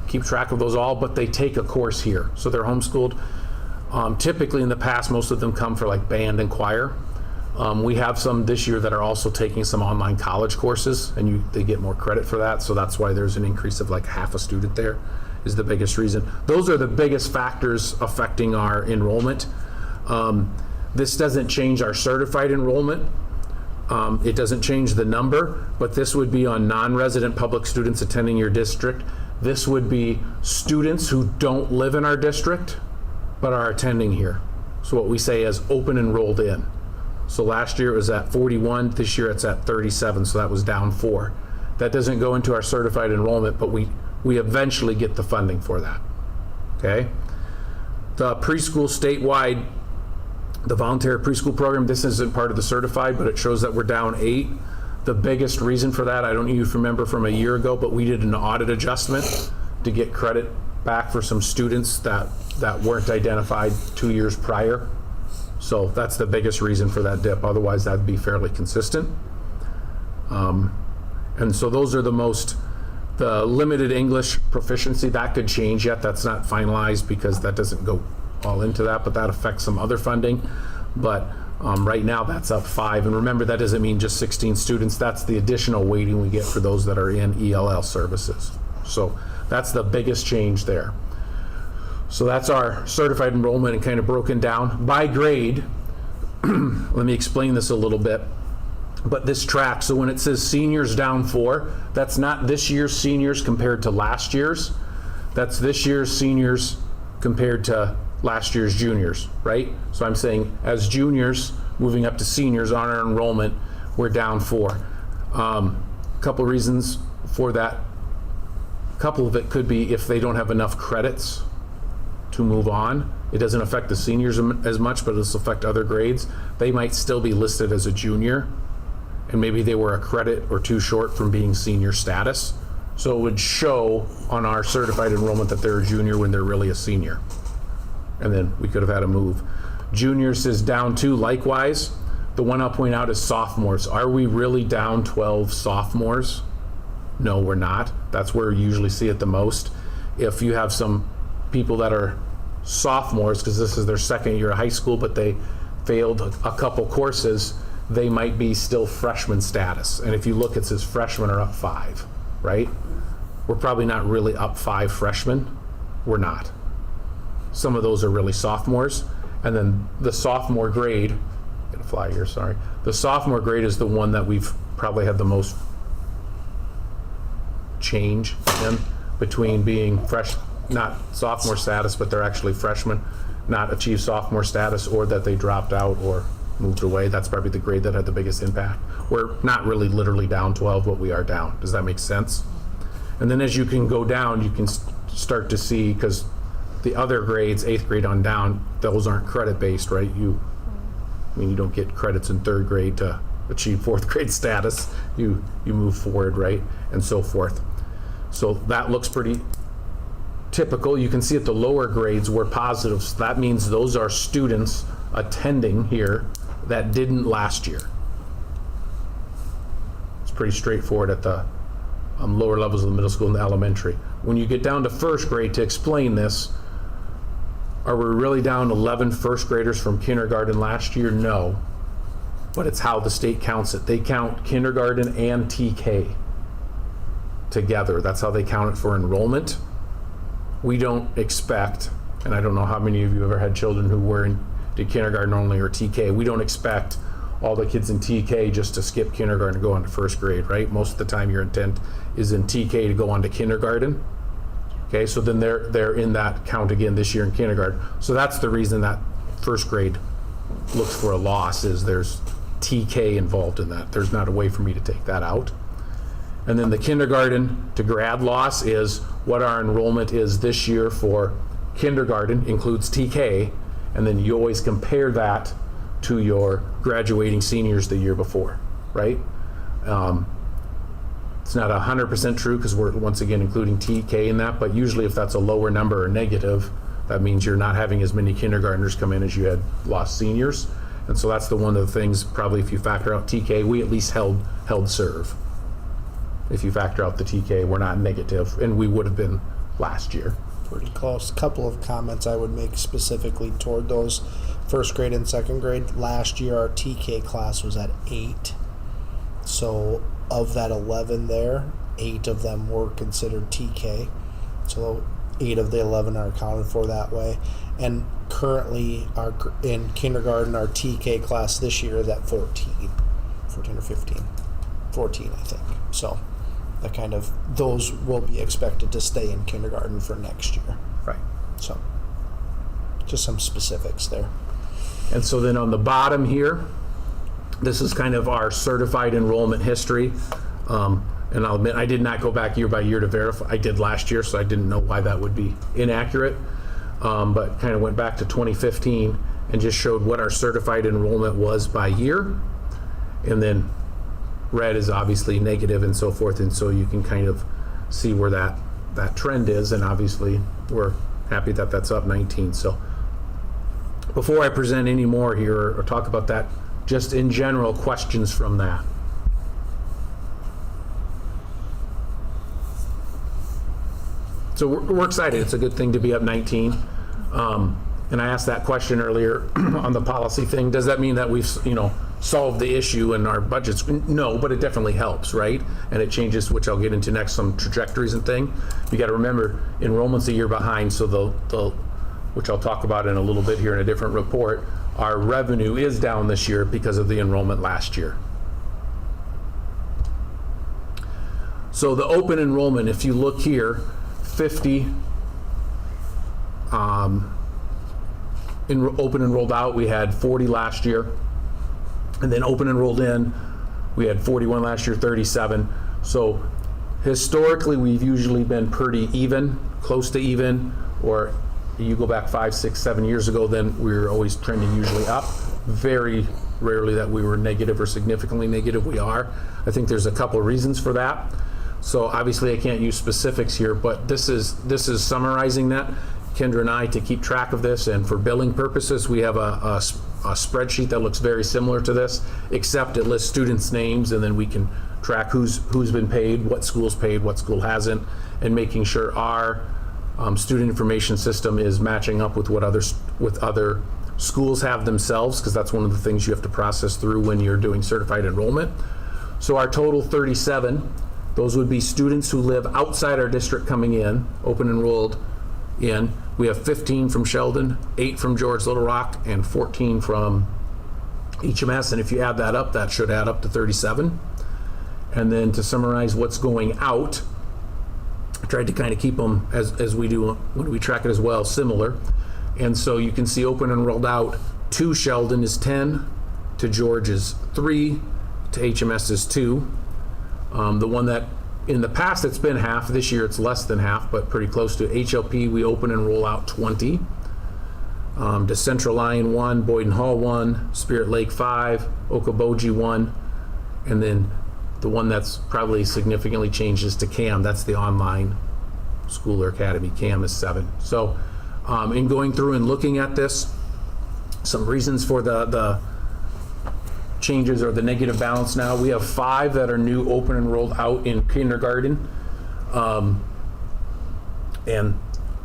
keep track of those all, but they take a course here. So they're homeschooled. Typically in the past, most of them come for like band and choir. We have some this year that are also taking some online college courses, and they get more credit for that. So that's why there's an increase of like half a student there is the biggest reason. Those are the biggest factors affecting our enrollment. This doesn't change our certified enrollment. It doesn't change the number, but this would be on non-resident public students attending your district. This would be students who don't live in our district, but are attending here. So what we say is open enrolled in. So last year it was at 41, this year it's at 37, so that was down 4. That doesn't go into our certified enrollment, but we eventually get the funding for that. Okay? The preschool statewide, the voluntary preschool program, this isn't part of the certified, but it shows that we're down 8. The biggest reason for that, I don't know if you remember from a year ago, but we did an audit adjustment to get credit back for some students that weren't identified 2 years prior. So that's the biggest reason for that dip. Otherwise, that'd be fairly consistent. And so those are the limited English proficiency, that could change yet. That's not finalized because that doesn't go all into that, but that affects some other funding. But right now that's up 5. And remember, that doesn't mean just 16 students. That's the additional weighting we get for those that are in ELL services. So That's the biggest change there. So that's our certified enrollment and kind of broken down by grade. Let me explain this a little bit. But this tracks, so when it says seniors down 4, that's not this year's seniors compared to last year's. That's this year's seniors compared to last year's juniors, right? So I'm saying as juniors moving up to seniors on our enrollment, we're down 4. Couple reasons for that. A couple of it could be if they don't have enough credits to move on. It doesn't affect the seniors as much, but it'll affect other grades. They might still be listed as a junior, and maybe they were a credit or 2 short from being senior status. So it would show on our certified enrollment that they're a junior when they're really a senior. And then we could have had a move. Juniors is down 2 likewise. The one I'll point out is sophomores. Are we really down 12 sophomores? No, we're not. That's where you usually see it the most. If you have some people that are sophomores, because this is their second year of high school, but they failed a couple courses, they might be still freshman status. And if you look, it says freshmen are up 5, right? We're probably not really up 5 freshmen. We're not. Some of those are really sophomores. And then the sophomore grade, gonna fly here, sorry. The sophomore grade is the one that we've probably had the most change in between being not sophomore status, but they're actually freshmen, not achieve sophomore status, or that they dropped out or moved away. That's probably the grade that had the biggest impact. We're not really literally down 12, but we are down. Does that make sense? And then as you can go down, you can start to see, because the other grades, 8th grade on down, those aren't credit based, right? You don't get credits in 3rd grade to achieve 4th grade status. You move forward, right? And so forth. So that looks pretty typical. You can see at the lower grades we're positive. So that means those are students attending here that didn't last year. It's pretty straightforward at the lower levels of the middle school and the elementary. When you get down to 1st grade, to explain this, are we really down 11 1st graders from kindergarten last year? No, but it's how the state counts it. They count kindergarten and TK together. That's how they count it for enrollment. We don't expect, and I don't know how many of you ever had children who did kindergarten only or TK. We don't expect all the kids in TK just to skip kindergarten and go on to 1st grade, right? Most of the time your intent is in TK to go on to kindergarten. Okay, so then they're in that count again this year in kindergarten. So that's the reason that 1st grade looks for a loss, is there's TK involved in that. There's not a way for me to take that out. And then the kindergarten to grad loss is what our enrollment is this year for kindergarten, includes TK, and then you always compare that to your graduating seniors the year before, right? It's not 100% true because we're once again including TK in that, but usually if that's a lower number or negative, that means you're not having as many kindergartners come in as you had lost seniors. And so that's one of the things, probably if you factor out TK, we at least held serve. If you factor out the TK, we're not negative, and we would have been last year. Pretty close. Couple of comments I would make specifically toward those 1st grade and 2nd grade. Last year our TK class was at 8. So of that 11 there, 8 of them were considered TK. So 8 of the 11 are accounted for that way. And currently in kindergarten, our TK class this year is at 14 or 15. 14, I think. So that kind of, those will be expected to stay in kindergarten for next year. Right. So just some specifics there. And so then on the bottom here, this is kind of our certified enrollment history. And I'll admit, I did not go back year by year to verify. I did last year, so I didn't know why that would be inaccurate. But kind of went back to 2015 and just showed what our certified enrollment was by year. And then red is obviously negative and so forth, and so you can kind of see where that trend is, and obviously we're happy that that's up 19. So before I present any more here or talk about that, just in general, questions from that. So we're excited. It's a good thing to be up 19. And I asked that question earlier on the policy thing. Does that mean that we've, solve the issue in our budgets. No, but it definitely helps, right? And it changes, which I'll get into next, some trajectories and thing. You got to remember, enrollment's a year behind, so the which I'll talk about in a little bit here in a different report, our revenue is down this year because of the enrollment last year. So the open enrollment, if you look here, 50 open enrolled out, we had 40 last year. And then open enrolled in, we had 41 last year, 37. So historically, we've usually been pretty even, close to even, or you go back 5, 6, 7 years ago, then we were always trending usually up. Very rarely that we were negative or significantly negative. We are. I think there's a couple of reasons for that. So obviously I can't use specifics here, but this is summarizing that. Kendra and I, to keep track of this, and for billing purposes, we have a spreadsheet that looks very similar to this, except it lists students' names, and then we can track who's been paid, what school's paid, what school hasn't, and making sure our student information system is matching up with what other schools have themselves, because that's one of the things you have to process through when you're doing certified enrollment. So our total 37, those would be students who live outside our district coming in, open enrolled in. We have 15 from Sheldon, 8 from George Little Rock, and 14 from HMS. And if you add that up, that should add up to 37. And then to summarize what's going out, I tried to kind of keep them, as we do when we track it as well, similar. And so you can see open enrolled out to Sheldon is 10, to George is 3, to HMS is 2. The one that in the past it's been half, this year it's less than half, but pretty close to. HLP, we open and roll out 20. To Central Lyon 1, Boyden Hall 1, Spirit Lake 5, Okoboji 1, and then the one that's probably significantly changed is to CAM. That's the online school or academy. CAM is 7. So in going through and looking at this, some reasons for the changes or the negative balance now. We have 5 that are new open enrolled out in kindergarten. And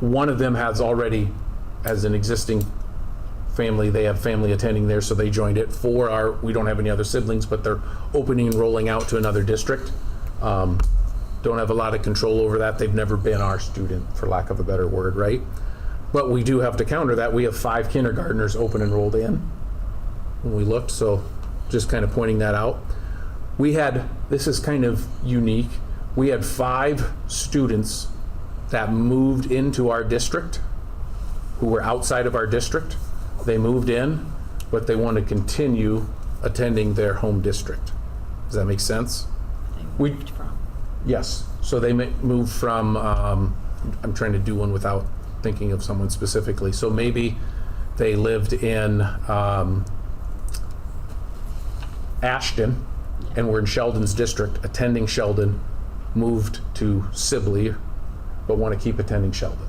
one of them has already, as an existing family, they have family attending there, so they joined it. 4 are, we don't have any other siblings, but they're opening and rolling out to another district. Don't have a lot of control over that. They've never been our student, for lack of a better word, right? But we do have to counter that. We have 5 kindergartners open enrolled in when we looked, so just kind of pointing that out. We had, this is kind of unique, we had 5 students that moved into our district who were outside of our district. They moved in, but they want to continue attending their home district. Does that make sense? They moved from. Yes, so they moved from, I'm trying to do one without thinking of someone specifically. So maybe they lived in Ashton and were in Sheldon's district, attending Sheldon, moved to Sibley, but want to keep attending Sheldon.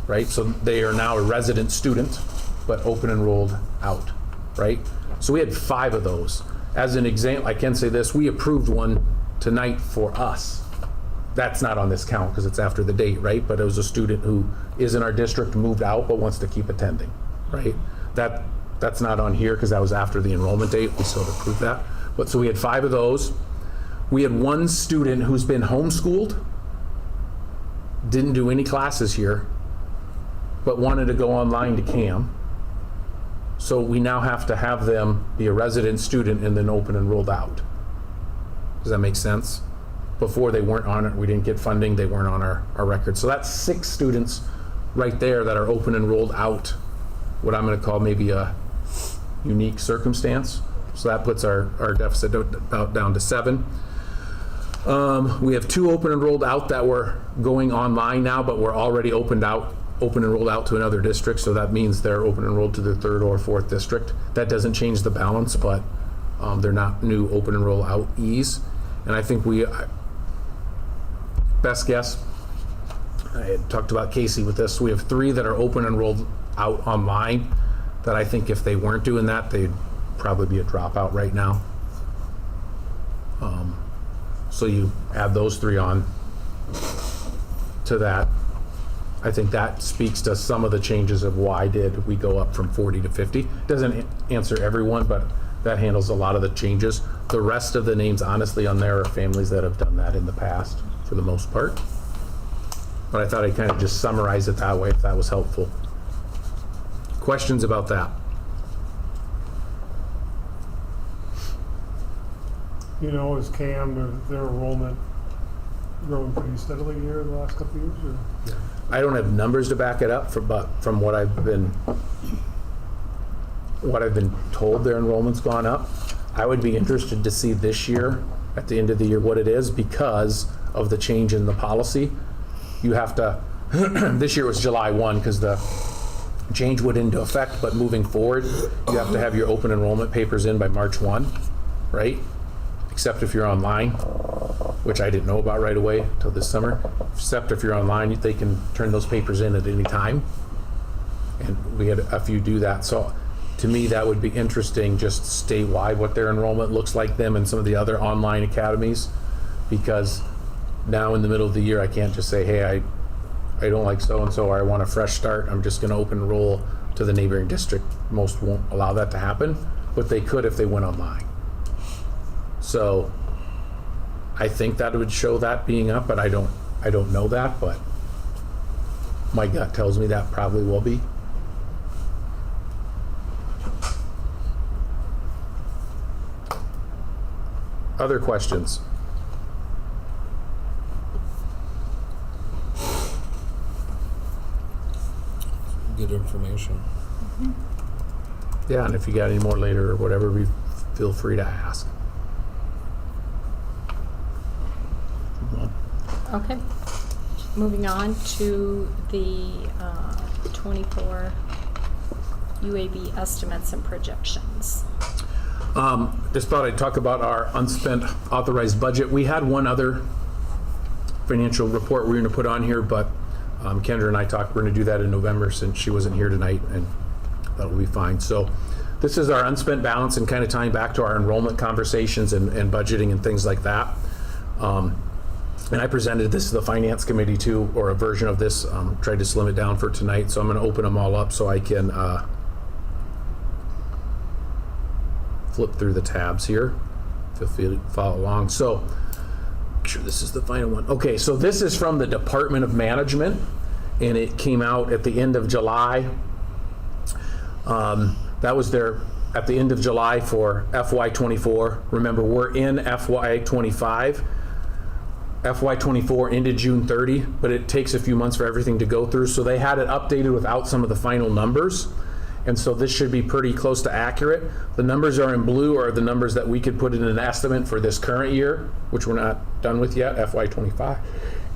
Right? So they are now a resident student, but open enrolled out, right? So we had 5 of those. As an example, I can say this, we approved one tonight for us. That's not on this count because it's after the date, right? But it was a student who is in our district, moved out, but wants to keep attending, right? That's not on here because that was after the enrollment date. We still approved that. But so we had 5 of those. We had 1 student who's been homeschooled, didn't do any classes here, but wanted to go online to CAM. So we now have to have them be a resident student and then open enrolled out. Does that make sense? Before they weren't on it, we didn't get funding, they weren't on our record. So that's 6 students right there that are open enrolled out, what I'm gonna call maybe a unique circumstance. So that puts our deficit about down to 7. We have 2 open enrolled out that were going online now, but we're already open enrolled out to another district, so that means they're open enrolled to their 3rd or 4th district. That doesn't change the balance, but they're not new open enroll out-ees. And I think best guess, I had talked about Casey with this, we have 3 that are open enrolled out online that I think if they weren't doing that, they'd probably be a dropout right now. So you add those 3 on to that. I think that speaks to some of the changes of why did we go up from 40 to 50. Doesn't answer everyone, but that handles a lot of the changes. The rest of the names, honestly, on there are families that have done that in the past, for the most part. But I thought I'd kind of just summarize it that way, if that was helpful. Questions about that? You know, is CAM, their enrollment growing pretty steadily here the last couple of years? Or? I don't have numbers to back it up, but from what I've been told, their enrollment's gone up. I would be interested to see this year, at the end of the year, what it is, because of the change in the policy. You have to, this year was July 1 because the change went into effect, but moving forward, you have to have your open enrollment papers in by March 1, right? Except if you're online, which I didn't know about right away till this summer. Except if you're online, they can turn those papers in at any time. And we had a few do that. So to me, that would be interesting, just statewide, what their enrollment looks like them and some of the other online academies. Because now in the middle of the year, I can't just say, hey, I don't like so-and-so, or I want a fresh start. I'm just gonna open enroll to the neighboring district. Most won't allow that to happen, but they could if they went online. So I think that would show that being up, but I don't know that, but my gut tells me that probably will be. Other questions? Good information. Yeah, and if you got any more later or whatever, feel free to ask. Okay. Moving on to the 24 UAB estimates and projections. Just thought I'd talk about our unspent authorized budget. We had one other financial report we're going to put on here, but Kendra and I talked, we're going to do that in November since she wasn't here tonight, and that'll be fine. So this is our unspent balance, and kind of tying back to our enrollment conversations and budgeting and things like that. And I presented this to the finance committee too, or a version of this, tried to slim it down for tonight. So I'm going to open them all up so I can flip through the tabs here. Feel free to follow along. So make sure this is the final one. Okay, so this is from the Department of Management, and it came out at the end of July. That was their at the end of July for FY24. Remember, we're in FY25. FY24 ended June 30, but it takes a few months for everything to go through. So they had it updated without some of the final numbers. And so this should be pretty close to accurate. The numbers are in blue are the numbers that we could put in an estimate for this current year, which we're not done with yet, FY25.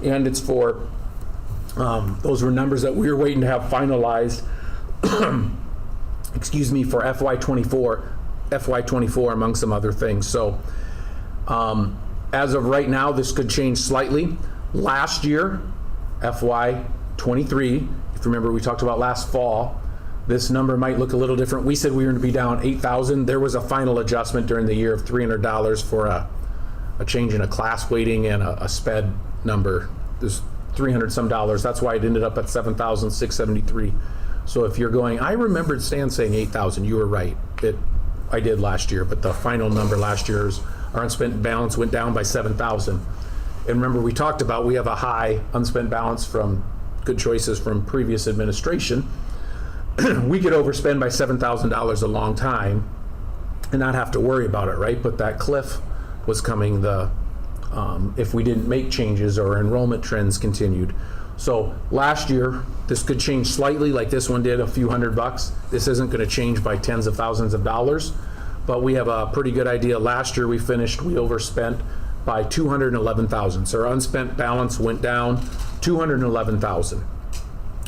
And it's for, those were numbers that we were waiting to have finalized, excuse me, for FY24 among some other things. So as of right now, this could change slightly. Last year, FY23, if you remember, we talked about last fall, this number might look a little different. We said we were going to be down 8,000. There was a final adjustment during the year of $300 for a change in a class weighting and a SPED number. There's $300 some. That's why it ended up at 7,673. So if you're going, I remembered Stan saying 8,000. You were right. I did last year, but the final number last year's our unspent balance went down by 7,000. And remember, we talked about we have a high unspent balance from good choices from previous administration. We could overspend by $7,000 a long time and not have to worry about it, right? But that cliff was coming if we didn't make changes or enrollment trends continued. So last year, this could change slightly, like this one did, a few $100. This isn't going to change by tens of thousands of dollars, but we have a pretty good idea. Last year we overspent by 211,000. So our unspent balance went down 211,000.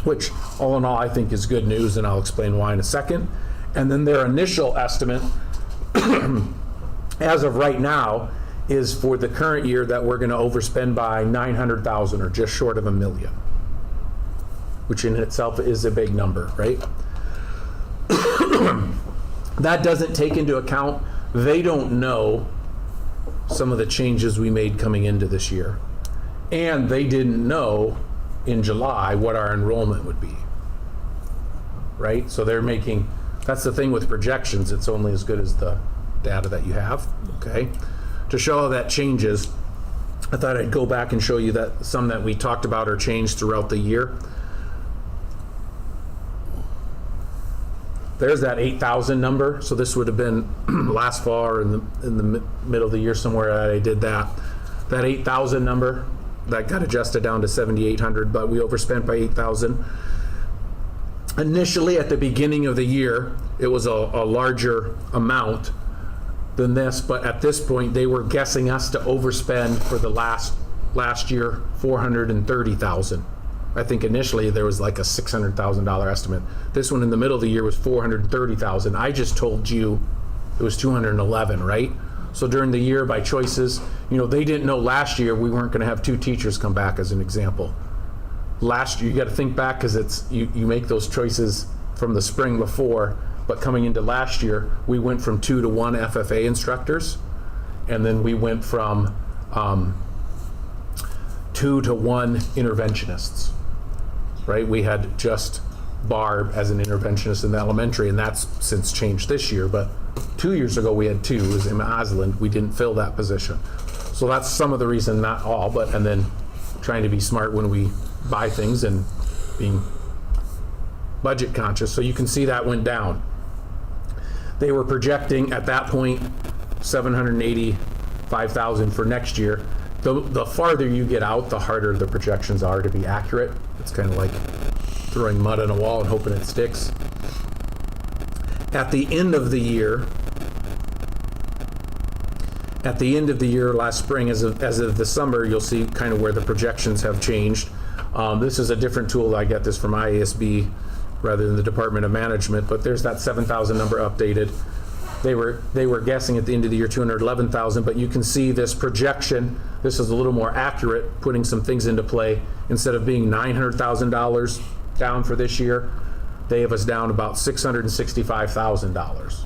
Which all in all I think is good news, and I'll explain why in a second. And then their initial estimate as of right now is for the current year that we're going to overspend by 900,000 or just short of $1 million, which in itself is a big number, right? That doesn't take into account, they don't know some of the changes we made coming into this year. And they didn't know in July what our enrollment would be. Right? So they're making, that's the thing with projections, it's only as good as the data that you have, okay? To show how that changes, I thought I'd go back and show you that some that we talked about or changed throughout the year. There's that 8,000 number. So this would have been last fall or in the middle of the year somewhere that I did that. That 8,000 number, that got adjusted down to 7,800, but we overspent by 8,000. Initially at the beginning of the year, it was a larger amount than this, but at this point they were guessing us to overspend for the last year 430,000. I think initially there was like a $600,000 estimate. This one in the middle of the year was 430,000. I just told you it was 211, right? So during the year by choices, they didn't know last year we weren't going to have 2 teachers come back as an example. Last year, you got to think back because it's you make those choices from the spring before, but coming into last year, we went from 2 to 1 FFA instructors, and then we went from 2 to 1 interventionists, right? We had just Barb as an interventionist in the elementary, and that's since changed this year, but 2 years ago we had 2, it was Emma Osland, we didn't fill that position. So that's some of the reason, not all, but, and then trying to be smart when we buy things and being budget conscious. So you can see that went down. They were projecting at that point 785,000 for next year. The farther you get out, the harder the projections are to be accurate. It's kind of like throwing mud on a wall and hoping it sticks. At the end of the year last spring, as of the summer, you'll see kind of where the projections have changed. This is a different tool. I get this from IASB rather than the Department of Management, but there's that 7,000 number updated. They were guessing at the end of the year 211,000, but you can see this projection. This is a little more accurate, putting some things into play. Instead of being $900,000 down for this year, they have us down about $665,000.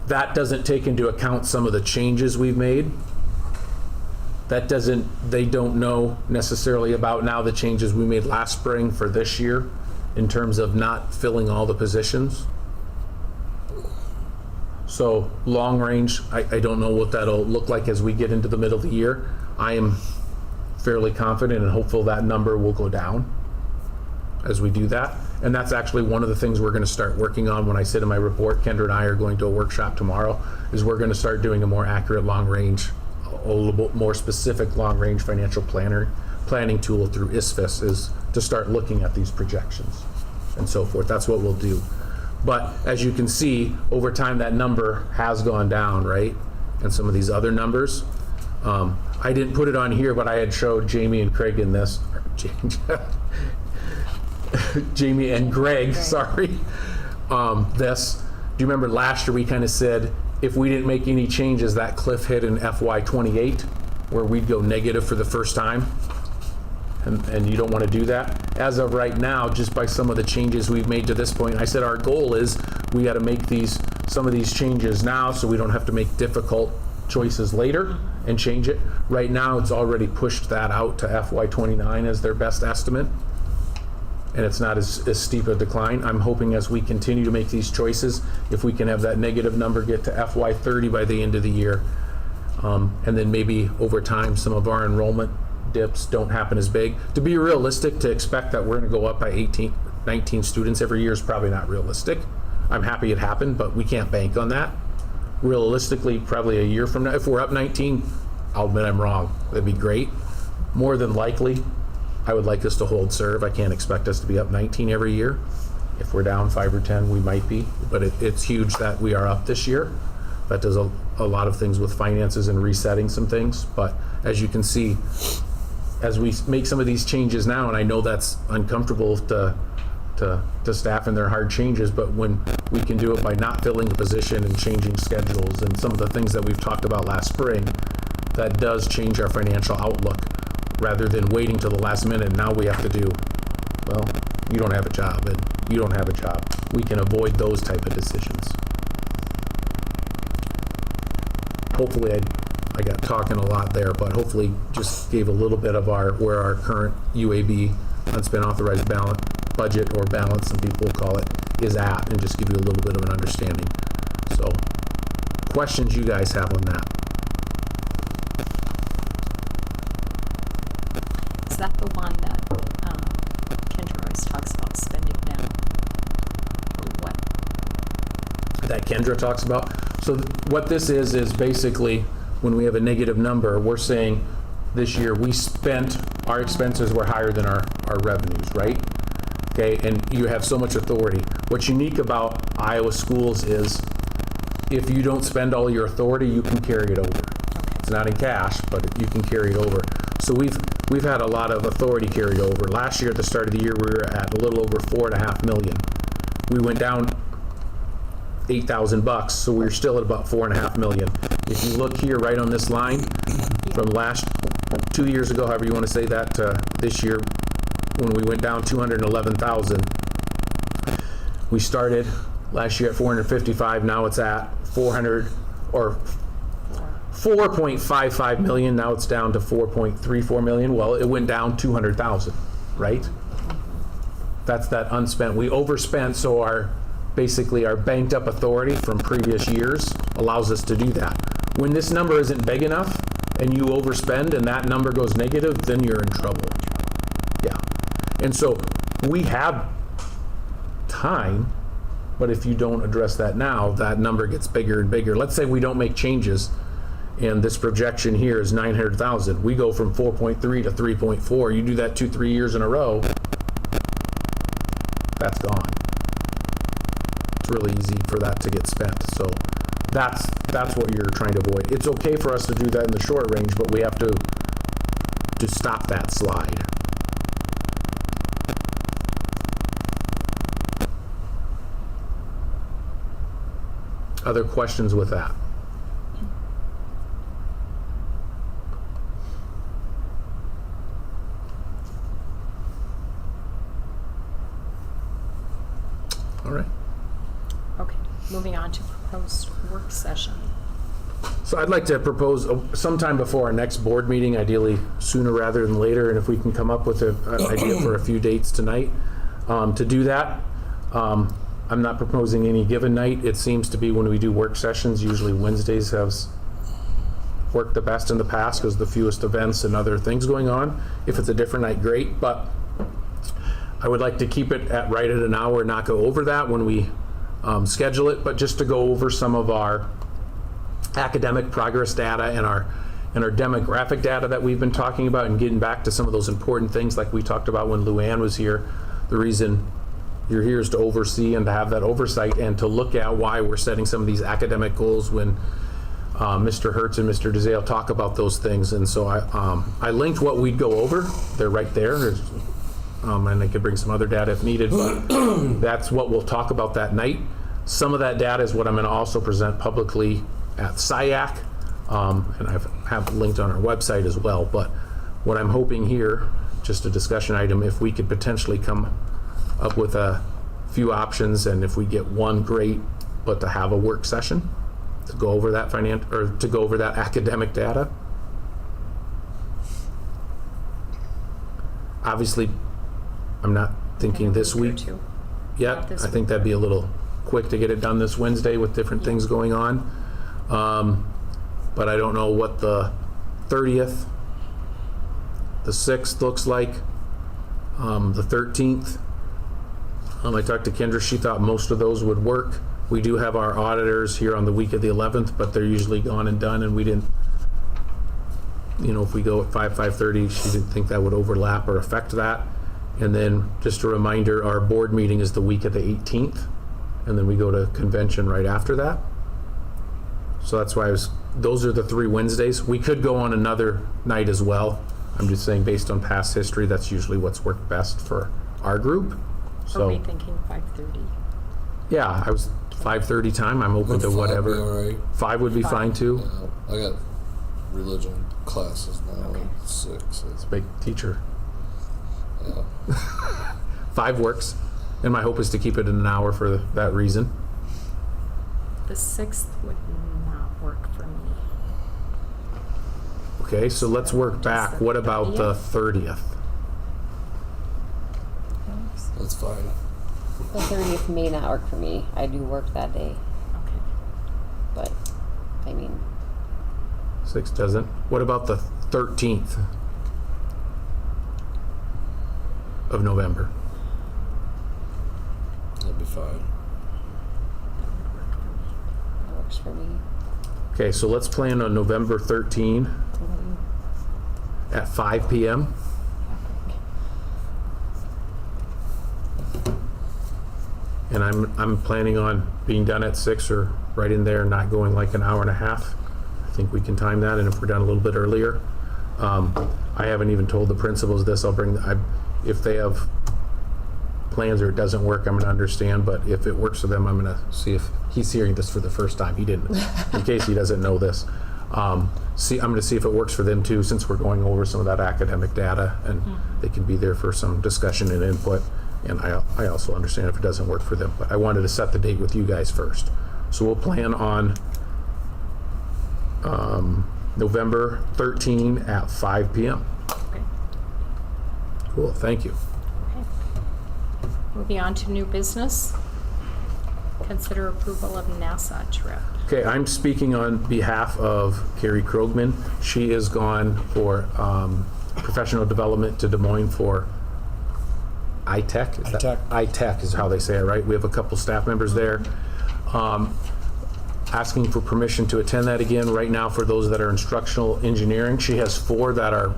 That doesn't take into account some of the changes we've made. They don't know necessarily about now the changes we made last spring for this year in terms of not filling all the positions. So long range, I don't know what that'll look like as we get into the middle of the year. I am fairly confident and hopeful that number will go down as we do that. And that's actually one of the things we're going to start working on when I sit in my report. Kendra and I are going to a workshop tomorrow, is we're going to start doing a more accurate long range, a little bit more specific long range financial planning tool through ISFIS, is to start looking at these projections and so forth. That's what we'll do. But as you can see, over time that number has gone down, right? And some of these other numbers. I didn't put it on here, but I had showed Jamie and Craig in this. Jamie and Greg, sorry. This. Do you remember last year we kind of said if we didn't make any changes, that cliff hit in FY28, where we'd go negative for the first time? And you don't want to do that. As of right now, just by some of the changes we've made to this point, I said our goal is we got to make some of these changes now so we don't have to make difficult choices later and change it. Right now, it's already pushed that out to FY29 as their best estimate, and it's not as steep a decline. I'm hoping as we continue to make these choices, if we can have that negative number get to FY30 by the end of the year, and then maybe over time some of our enrollment dips don't happen as big. To be realistic, to expect that we're going to go up by 19 students every year is probably not realistic. I'm happy it happened, but we can't bank on that. Realistically, probably a year from now, if we're up 19, I'll admit I'm wrong. That'd be great. More than likely, I would like us to hold serve. I can't expect us to be up 19 every year. If we're down 5 or 10, we might be, but it's huge that we are up this year. That does a lot of things with finances and resetting some things, but as you can see, as we make some of these changes now, and I know that's uncomfortable to staff and their hard changes, but when we can do it by not filling the position and changing schedules and some of the things that we've talked about last spring, that does change our financial outlook rather than waiting till the last minute. Now we have to do, well, you don't have a job and you don't have a job. We can avoid those type of decisions. Hopefully I I got talking a lot there, but hopefully just gave a little bit of where our current UAB, unspent authorized balance, budget or balance, some people will call it, is at, and just give you a little bit of an understanding. So, questions you guys have on that? Is that the one that Kendra always talks about spending down? Or what? That Kendra talks about. So what this is basically when we have a negative number, we're saying this year we spent, our expenses were higher than our revenues, right? Okay, and you have so much authority. What's unique about Iowa schools is if you don't spend all your authority, you can carry it over. It's not in cash, but you can carry it over. So we've had a lot of authority carried over. Last year at the start of the year, we were at a little over $4.5 million. We went down $8,000, so we're still at about $4.5 million. If you look here right on this line, from last 2 years ago, however you want to say that, this year, when we went down 211,000, we started last year at 455. Now it's at 4.55 million. Now it's down to 4.34 million. Well, it went down 200,000, right? That's that unspent. We overspent, so basically our banked up authority from previous years allows us to do that. When this number isn't big enough and you overspend and that number goes negative, then you're in trouble. Yeah. And so we have time, but if you don't address that now, that number gets bigger and bigger. Let's say we don't make changes and this projection here is 900,000. We go from 4.3 to 3.4. You do that 2-3 years in a row, that's gone. It's really easy for that to get spent. So that's what you're trying to avoid. It's okay for us to do that in the short range, but we have to stop that slide. Other questions with that? All right. Okay, moving on to proposed work session. So I'd like to propose sometime before our next board meeting, ideally sooner rather than later, and if we can come up with an idea for a few dates tonight to do that. I'm not proposing any given night. It seems to be when we do work sessions, usually Wednesdays have worked the best in the past because the fewest events and other things going on. If it's a different night, great, but I would like to keep it right at an hour, not go over that when we schedule it, but just to go over some of our academic progress data and our demographic data that we've been talking about, and getting back to some of those important things like we talked about when Luann was here. The reason you're here is to oversee and to have that oversight and to look at why we're setting some of these academic goals when Mr. Hertz and Mr. DeZale talk about those things. And so I linked what we'd go over. They're right there. And I could bring some other data if needed, but that's what we'll talk about that night. Some of that data is what I'm going to also present publicly at SIAC, and I have linked on our website as well. But what I'm hoping here, just a discussion item, if we could potentially come up with a few options, and if we get one, great, but to have a work session to go over that to go over that academic data. Obviously, I'm not thinking this week yet. I think that'd be a little quick to get it done this Wednesday with different things going on. But I don't know what the 30th, the 6th looks like, the 13th. I talked to Kendra, she thought most of those would work. We do have our auditors here on the week of the 11th, but they're usually gone and done, and we didn't, if we go at 5:30, she didn't think that would overlap or affect that. And then just a reminder, our board meeting is the week of the 18th, and then we go to convention right after that. So that's why those are the 3 Wednesdays. We could go on another night as well. I'm just saying based on past history, that's usually what's worked best for our group. So, are we thinking 5:30? Yeah, I was 5:30 time. I'm open to whatever. All right. 5 would be fine too. Yeah, I got religion classes now at 6. It's a big teacher. Yeah. 5 works, and my hope is to keep it in an hour for that reason. The 6th would not work for me. Okay, so let's work back. What about the 30th? That's fine. The 30th may not work for me. I do work that day, Okay. but, I mean, 6 doesn't. What about the 13th of November? That'd be fine. that works for me. Okay, so let's plan on November 13 at 5 p.m. And I'm planning on being done at 6 or right in there, not going like an hour and a half. I think we can time that, and if we're done a little bit earlier. I haven't even told the principals this. If they have plans or it doesn't work, I'm gonna understand, but if it works for them, I'm gonna see if he's hearing this for the first time. He didn't, in case he doesn't know this. I'm gonna see if it works for them too, since we're going over some of that academic data, and they can be there for some discussion and input. And I also understand if it doesn't work for them, but I wanted to set the date with you guys first. So we'll plan on November 13 at 5 p.m. Okay. Cool, thank you. Okay. Moving on to new business. Consider approval of NASA trip. Okay, I'm speaking on behalf of Carrie Krogman. She is gone for professional development to Des Moines for ITech. ITech is how they say it, right? We have a couple staff members there. Asking for permission to attend that again right now for those that are instructional engineering. She has 4 that are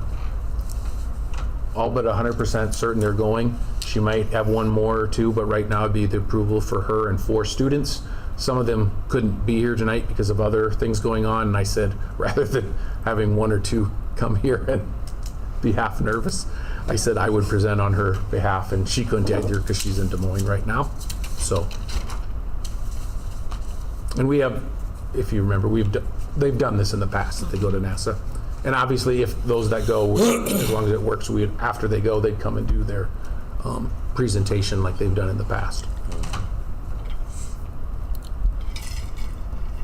all but 100% certain they're going. She might have 1 more or 2, but right now it'd be the approval for her and 4 students. Some of them couldn't be here tonight because of other things going on, and I said, rather than having 1 or 2 come here and be half nervous, I said I would present on her behalf, and she couldn't either because she's in Des Moines right now. So, and we have, if you remember, they've done this in the past, that they go to NASA. And obviously, if those that go, as long as it works, after they go, they'd come and do their presentation like they've done in the past.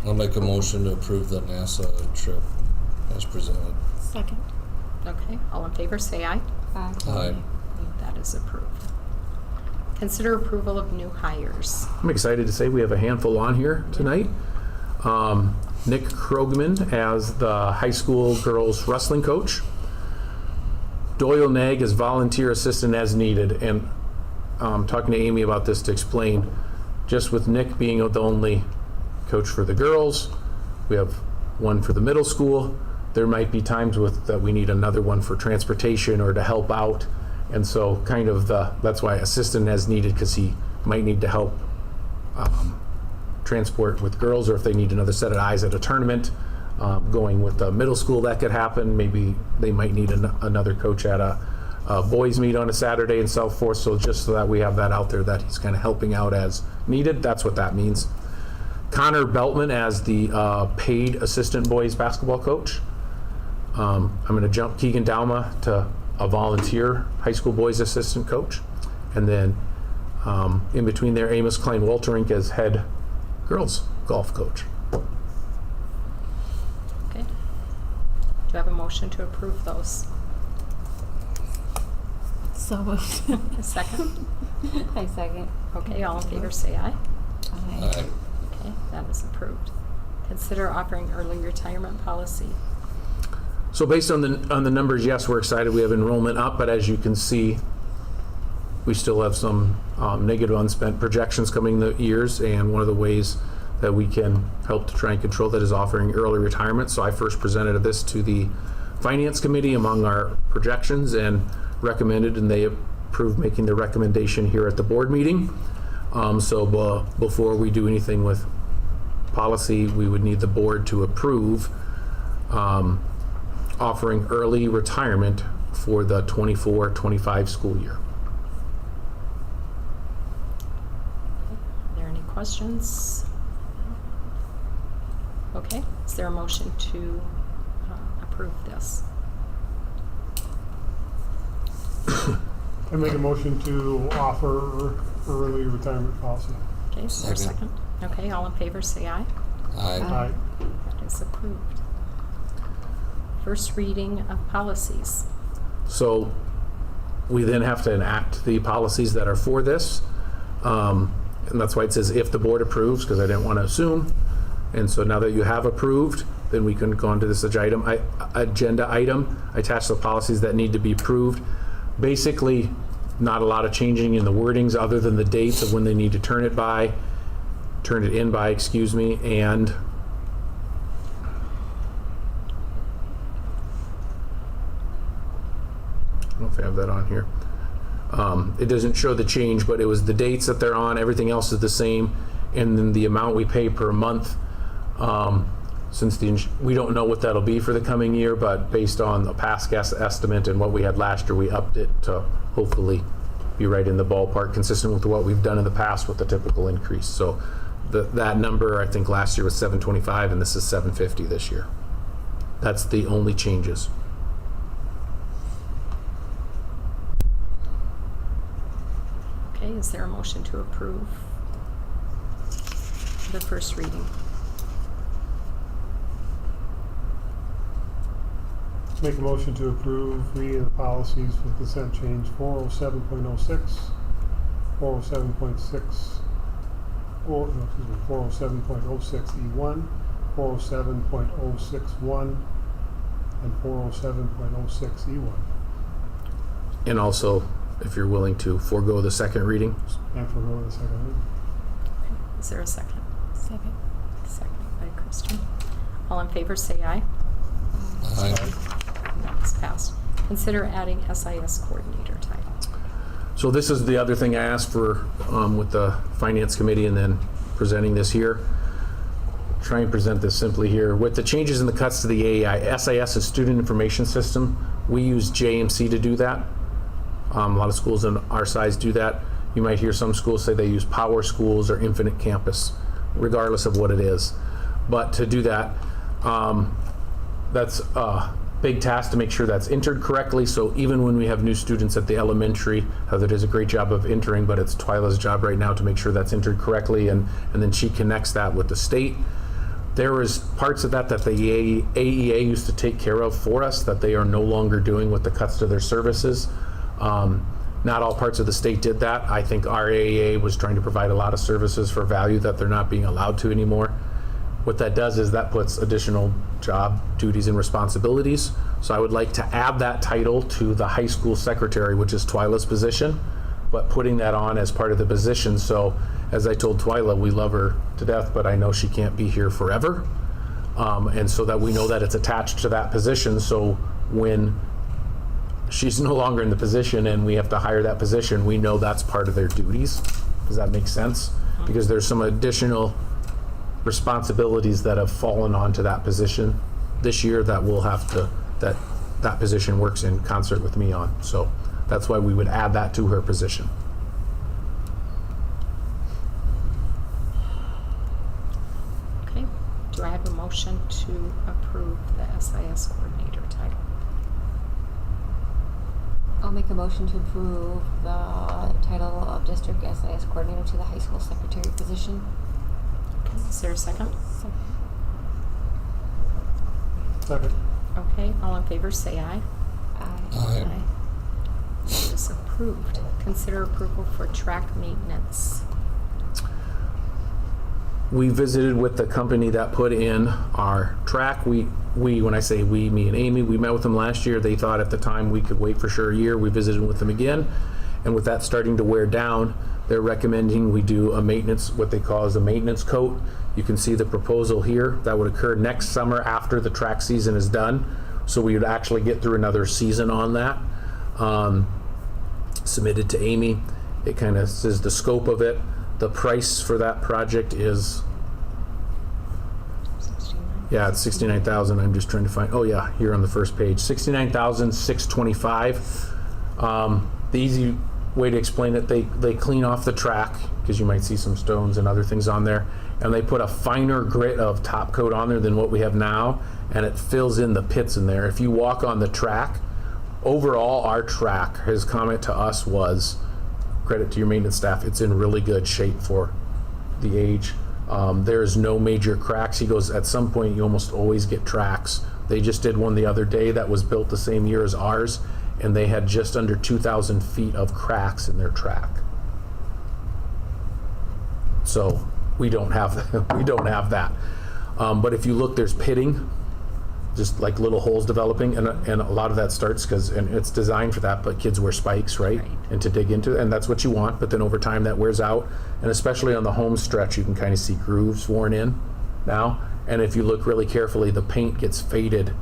I'll make a motion to approve the NASA trip as presented. Second. Okay, all in favor, say aye. Aye. That is approved. Consider approval of new hires. I'm excited to say we have a handful on here tonight. Nick Krogman as the high school girls wrestling coach. Doyle Nag as volunteer assistant as needed. And talking to Amy about this to explain, just with Nick being the only coach for the girls, we have 1 for the middle school. There might be times that we need another one for transportation or to help out. And so kind of that's why assistant as needed, because he might need to help transport with girls, or if they need another set of eyes at a tournament. Going with the middle school, that could happen. Maybe they might need another coach at a boys meet on a Saturday and so forth. So just so that we have that out there, that he's kind of helping out as needed. That's what that means. Connor Beltman as the paid assistant boys basketball coach. I'm going to jump Keegan Dauma to a volunteer high school boys assistant coach. And then in between there, Amos Klein-Walterink as head girls golf coach. Okay. Do I have a motion to approve those? So moved. A second? I second. Okay, all in favor, say aye. Aye. Okay, that is approved. Consider offering early retirement policy. So based on the numbers, yes, we're excited. We have enrollment up, but as you can see, we still have some negative unspent projections coming the years, and one of the ways that we can help to try and control that is offering early retirement. So I first presented this to the Finance Committee among our projections and recommended, and they approved making the recommendation here at the board meeting. So before we do anything with policy, we would need the board to approve offering early retirement for the 24-25 school year. Are there any questions? Okay, is there a motion to approve this? I make a motion to offer early retirement policy. Okay, is there a second? Okay, all in favor, say aye. Aye. Aye. That is approved. First reading of policies. So we then have to enact the policies that are for this. And that's why it says if the board approves, because I didn't want to assume. And so now that you have approved, then we can go on to this agenda item. I attach the policies that need to be approved. Basically, not a lot of changing in the wordings other than the dates of when they need to turn it in by, excuse me, and I don't know if I have that on here. It doesn't show the change, but it was the dates that they're on, everything else is the same, and then the amount we pay per month. Since we don't know what that'll be for the coming year, but based on the past guess estimate and what we had last year, we upped it to hopefully be right in the ballpark, consistent with what we've done in the past with the typical increase. So that number, I think last year was $725, and this is $750 this year. That's the only changes. Okay, is there a motion to approve the first reading? Make a motion to approve reading the policies for consent change 407.06, 407.6, 407.06E1, 407.061, and 407.06E1. And also, if you're willing to forego the second reading. And forego the second reading. Okay, is there a second? Second. Second by Kristen. All in favor, say aye. Aye. That is passed. Consider adding SIS coordinator title. So this is the other thing I asked for with the Finance Committee and then presenting this here. Try and present this simply here. With the changes in the cuts to the AEI, SIS is Student Information System. We use JMC to do that. A lot of schools in our size do that. You might hear some schools say they use Power Schools or Infinite Campus, regardless of what it is. But to do that, that's a big task to make sure that's entered correctly. So even when we have new students at the elementary, Heather does a great job of entering, but it's Twyla's job right now to make sure that's entered correctly, and then she connects that with the state. There was parts of that the AEA used to take care of for us that they are no longer doing with the cuts to their services. Not all parts of the state did that. I think our AEA was trying to provide a lot of services for value that they're not being allowed to anymore. What that does is that puts additional job duties and responsibilities. So I would like to add that title to the high school secretary, which is Twyla's position, but putting that on as part of the position. So as I told Twyla, we love her to death, but I know she can't be here forever. And so that we know that it's attached to that position. So when she's no longer in the position and we have to hire that position, we know that's part of their duties. Does that make sense? Because there's some additional responsibilities that have fallen onto that position this year that we'll have to, that position works in concert with me on. So that's why we would add that to her position. Okay, do I have a motion to approve the SIS coordinator title? I'll make a motion to approve the title of district SIS coordinator to the high school secretary position. Is there a second? Second. Okay, all in favor say aye. Aye. It is approved. Consider approval for track maintenance. We visited with the company that put in our track. We, when I say we, me and Amy, we met with them last year. They thought at the time we could wait for sure a year. We visited with them again. And with that starting to wear down, they're recommending we do a maintenance, what they call as a maintenance coat. You can see the proposal here. That would occur next summer after the track season is done. So we would actually get through another season on that. Submitted to Amy. It kind of says the scope of it. The price for that project is, yeah, it's $69,000. I'm just trying to find, oh yeah, here on the first page, $69,625. The easy way to explain it, they clean off the track, because you might see some stones and other things on there, and they put a finer grit of top coat on there than what we have now, and it fills in the pits in there. If you walk on the track, overall our track, his comment to us was, credit to your maintenance staff, it's in really good shape for the age. There's no major cracks. He goes, at some point you almost always get tracks They just did one the other day that was built the same year as ours, and they had just under 2,000 feet of cracks in their track. So we don't have that. But if you look, there's pitting, just like little holes developing, and a lot of that starts and it's designed for that, but kids wear spikes, right? And to dig into, and that's what you want, but then over time that wears out, and especially on the home stretch, you can kind of see grooves worn in now, and if you look really carefully, the paint gets faded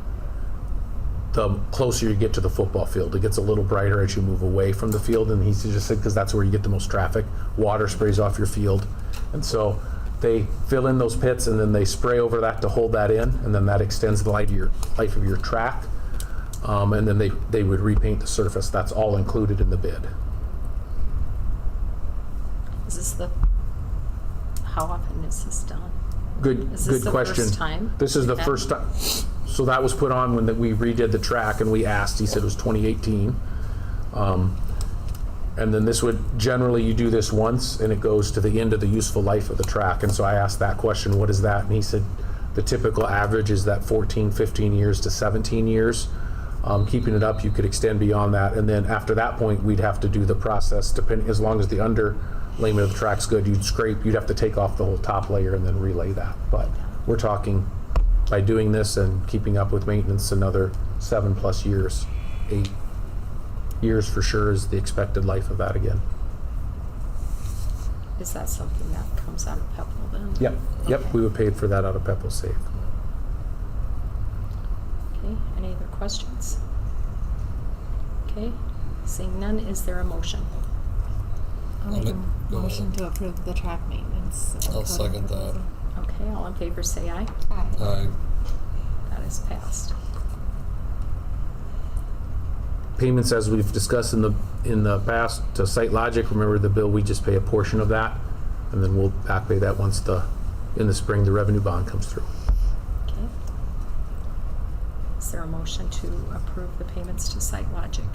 the closer you get to the football field. It gets a little brighter as you move away from the field, and he just said because that's where you get the most traffic. Water sprays off your field, and so they fill in those pits and then they spray over that to hold that in, and then that extends the life of your track. And then they would repaint the surface. That's all included in the bid. How often is this done? Good question. First time? This is the first time. So that was put on when we redid the track, and we asked. He said it was 2018. And then this would, generally you do this once and it goes to the end of the useful life of the track. And so I asked that question, what is that? And he said the typical average is that 14, 15 years to 17 years. Keeping it up, you could extend beyond that. And then after that point, we'd have to do the process, as long as the underlayment of the track's good, you'd have to take off the whole top layer and then relay that. But we're talking, by doing this and keeping up with maintenance, another 7+ years, 8 years for sure is the expected life of that again. Is that something that comes out of Pepple then? Yep, Okay. we would pay for that out of Pepple Safe. Okay, any other questions? Okay, seeing none, is there a motion? I'll make a motion to approve the track maintenance. I'll second that. Okay, all in favor say aye. Aye. That is passed. Payments, as we've discussed in the past, to SiteLogic, remember the bill, we just pay a portion of that, and then we'll back pay that once in the spring the revenue bond comes through. Okay. Is there a motion to approve the payments to SiteLogic?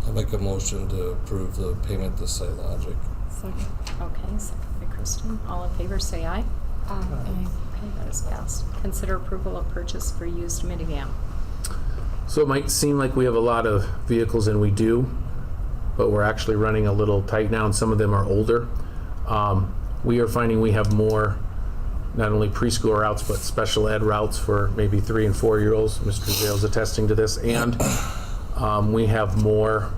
I'll make a motion to approve the payment to SiteLogic. Second. Okay, second by Kristen. All in favor say aye. Aye. Okay, that is passed. Consider approval of purchase for used minivan. So it might seem like we have a lot of vehicles, and we do, but we're actually running a little tight now, and some of them are older. We are finding we have more, not only preschool routes, but special ed routes for maybe 3 and 4 year olds. Mr. Zale's attesting to this. And we have more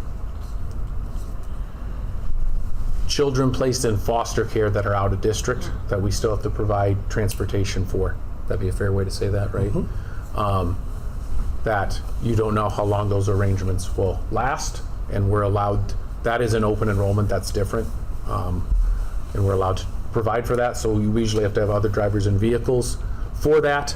children placed in foster care that are out of district that we still have to provide transportation for. That'd be a fair way to say that, right? That you don't know how long those arrangements will last, and we're allowed, that is an open enrollment, that's different, and we're allowed to provide for that, so we usually have to have other drivers and vehicles for that.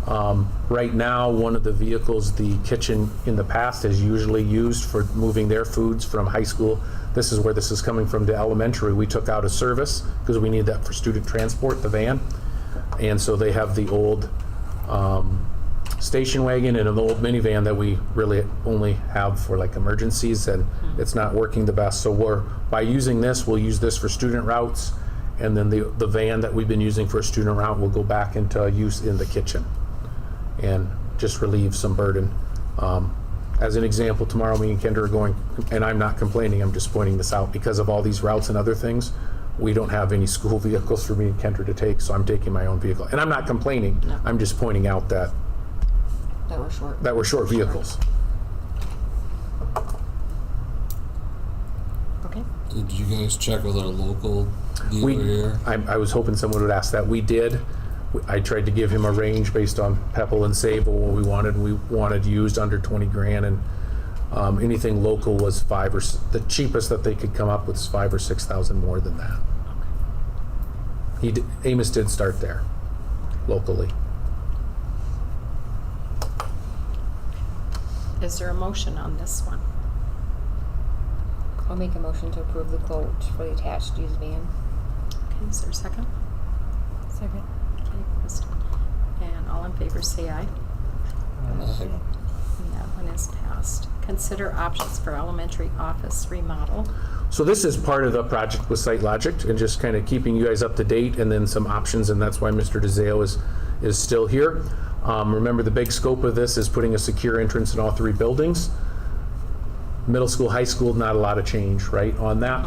Right now, one of the vehicles the kitchen in the past has usually used for moving their foods from high school, this is where this is coming from, to elementary, we took out of service because we need that for student transport, the van, and so they have the old station wagon and an old minivan that we really only have for like emergencies, and it's not working the best. So by using this, we'll use this for student routes, and then the van that we've been using for a student route will go back into use in the kitchen and just relieve some burden. As an example, tomorrow me and Kendra are going, and I'm not complaining, I'm just pointing this out, because of all these routes and other things, we don't have any school vehicles for me and Kendra to take, so I'm taking my own vehicle. And I'm not complaining, I'm just pointing out that That we're short. vehicles. Okay. Did you guys check with our local dealer here? I was hoping someone would ask that. We did. I tried to give him a range based on Pepple and Sable, what we wanted. We wanted used under 20 grand, and anything local was the cheapest that they could come up with is 5,000 or 6,000 more than that. Amos did start there, locally. Is there a motion on this one? I'll make a motion to approve the quote for the attached used van. Okay, is there a second? Second. Okay, Kristen. And all in favor say aye. Aye. And that one is passed. Consider options for elementary office remodel. So this is part of the project with SiteLogic, and just kind of keeping you guys up to date, and then some options, and that's why Mr. DeZeo is still here. Remember, the big scope of this is putting a secure entrance in all 3 buildings. Middle school, high school, not a lot of change, right, on that.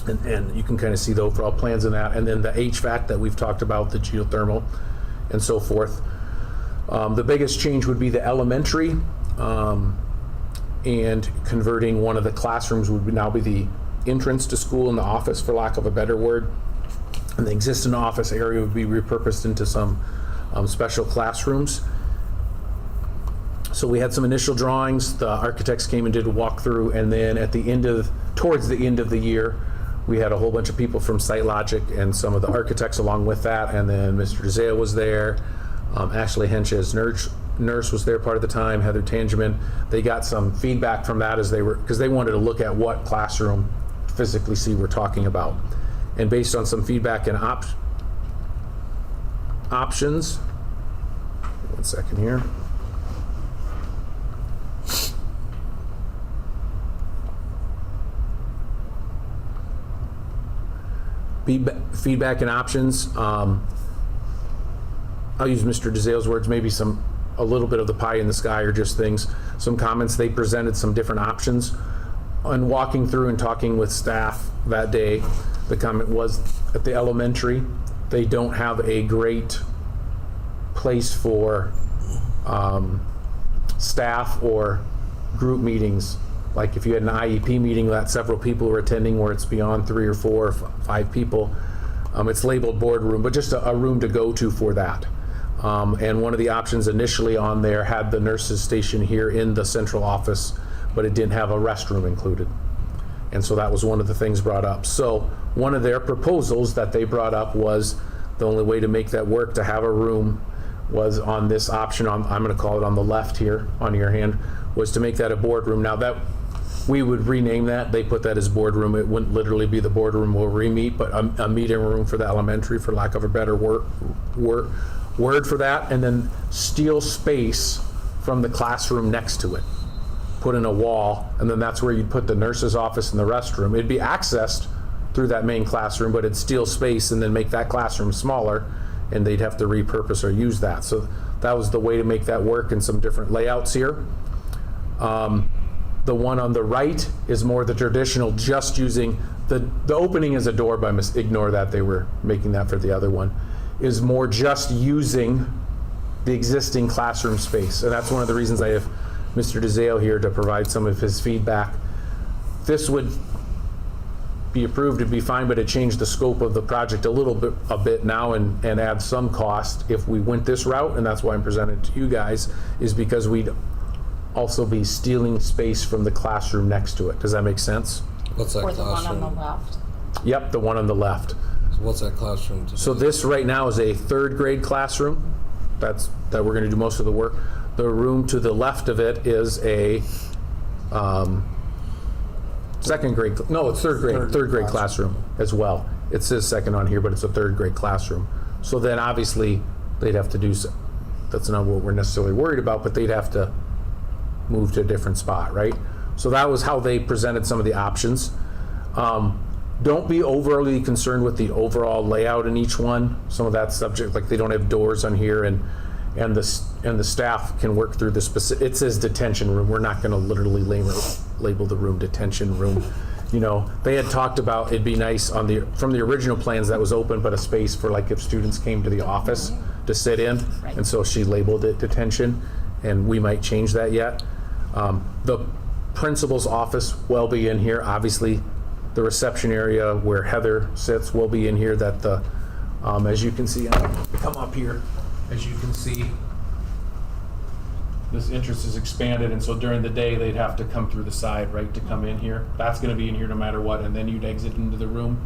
And you can kind of see the overall plans in that. And then the HVAC that we've talked about, the geothermal and so forth. The biggest change would be the elementary, and converting one of the classrooms would now be the entrance to school and the office, for lack of a better word. And the existing office area would be repurposed into some special classrooms. So we had some initial drawings. The architects came and did a walkthrough, and then towards the end of the year, we had a whole bunch of people from SiteLogic and some of the architects along with that, and then Mr. DeZeo was there. Ashley Hench as nurse was there part of the time, Heather Tangeman. They got some feedback from that because they wanted to look at what classroom physically we're talking about. And based on some feedback and options, one second here. Feedback and options. I'll use Mr. DeZale's words, maybe a little bit of the pie in the sky, or just things, some comments. They presented some different options. On walking through and talking with staff that day, the comment was at the elementary, they don't have a great place for staff or group meetings. Like if you had an IEP meeting that several people were attending where it's beyond 3 or 4 or 5 people, it's labeled boardroom, but just a room to go to for that. And one of the options initially on there had the nurses station here in the central office, but it didn't have a restroom included. And so that was one of the things brought up. So one of their proposals that they brought up was the only way to make that work to have a room was on this option, I'm going to call it on the left here on your hand, was to make that a boardroom. Now that we would rename that, they put that as boardroom. It wouldn't literally be the boardroom where we meet, but a meeting room for the elementary, for lack of a better word for that. And then steal space from the classroom next to it. Put in a wall, and then that's where you'd put the nurse's office and the restroom. It'd be accessed through that main classroom, but it'd steal space and then make that classroom smaller, and they'd have to repurpose or use that. So that was the way to make that work in some different layouts here. The one on the right is more the traditional, just using the opening as a door, but ignore that, they were making that for the other one, is more just using the existing classroom space. And that's one of the reasons I have Mr. DeZeo here to provide some of his feedback. This would be approved, it'd be fine, but it changed the scope of the project a bit now and add some cost if we went this route, and that's why I'm presenting it to you guys, is because we'd also be stealing space from the classroom next to it. Does that make sense? What's that Or the classroom? one on the left. Yep, the one on the left. So what's that classroom today? So this right now is a 3rd grade classroom. That we're going to do most of the work. The room to the left of it is a 2nd grade. No, it's 3rd grade. 3rd grade classroom as well. It says 2nd on here, but it's a 3rd grade classroom. So then obviously they'd have to do. That's not what we're necessarily worried about, but they'd have to move to a different spot, right? So that was how they presented some of the options. Don't be overly concerned with the overall layout in each one. Some of that subject, like they don't have doors on here, and the staff can work through the specific. It says detention room. We're not going to literally label the room detention room. You know, they had talked about it'd be nice from the original plans that was open, but a space for like if students came to the office to sit in, and so she labeled it detention, and we might change that yet. The principal's office will be in here. Obviously, the reception area where Heather sits will be in here. That as you can see, come up here. As you can see, this entrance is expanded, and so during the day they'd have to come through the side, right, to come in here. That's going to be in here no matter what, and then you'd exit into the room.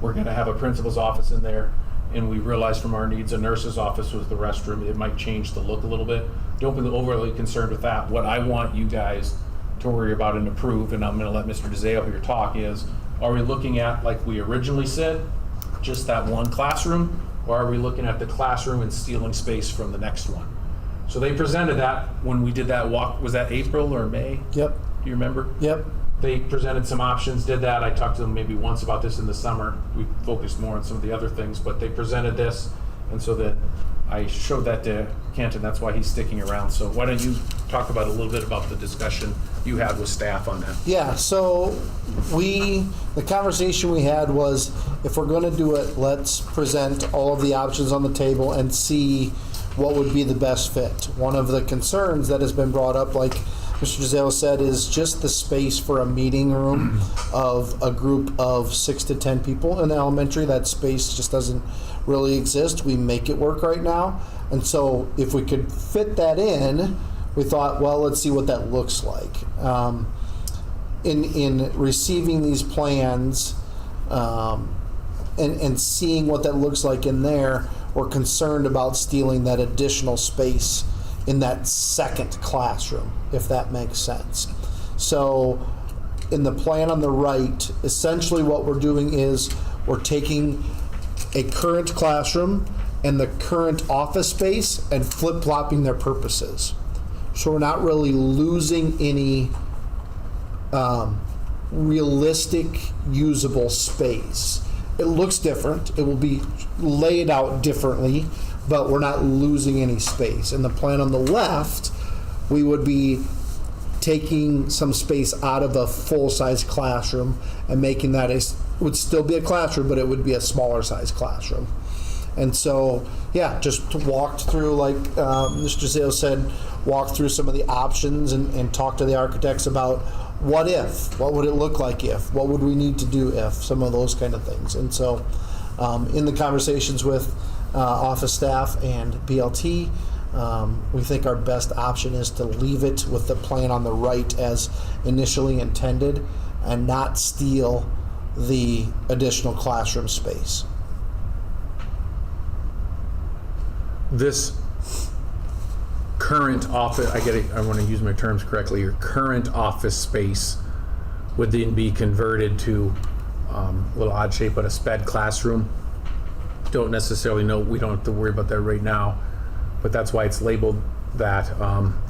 We're going to have a principal's office in there, and we realized from our needs a nurse's office with the restroom. It might change the look a little bit. Don't be overly concerned with that. What I want you guys to worry about and approve, and I'm going to let Mr. DeZeo here talk, is are we looking at, like we originally said, just that one classroom, or are we looking at the classroom and stealing space from the next one? So they presented that when we did that walk. Was that April or May? Yep. Do you remember? Yep. They presented some options, did that. I talked to them maybe once about this in the summer. We focused more on some of the other things, but they presented this, And so then I showed that to Kenton, that's why he's sticking around. So why don't you talk about a little bit about the discussion you had with staff on that? Yeah, so the conversation we had was, if we're going to do it, let's present all of the options on the table and see what would be the best fit. One of the concerns that has been brought up, like Mr. Giselle said, is just the space for a meeting room of a group of 6 to 10 people in the elementary. That space just doesn't really exist. We make it work right now. And so if we could fit that in, we thought, well, let's see what that looks like. In receiving these plans and seeing what that looks like in there, we're concerned about stealing that additional space in that second classroom, if that makes sense. So in the plan on the right, essentially what we're doing is we're taking a current classroom and the current office space and flip-flopping their purposes. So we're not really losing any realistic, usable space. It looks different. It will be laid out differently, but we're not losing any space. In the plan on the left, we would be taking some space out of a full-size classroom and making that would still be a classroom, but it would be a smaller size classroom. And so, yeah, just walked through, like Mr. Zale said, walk through some of the options and talk to the architects about what if, what would it look like if, what would we need to do if, some of those kind of things. And so in the conversations with office staff and BLT, we think our best option is to leave it with the plan on the right as initially intended and not steal the additional classroom space. This current office, I want to use my terms correctly, your current office space would then be converted to a little odd shape, but a sped classroom. Don't necessarily know, we don't have to worry about that right now, but that's why it's labeled that.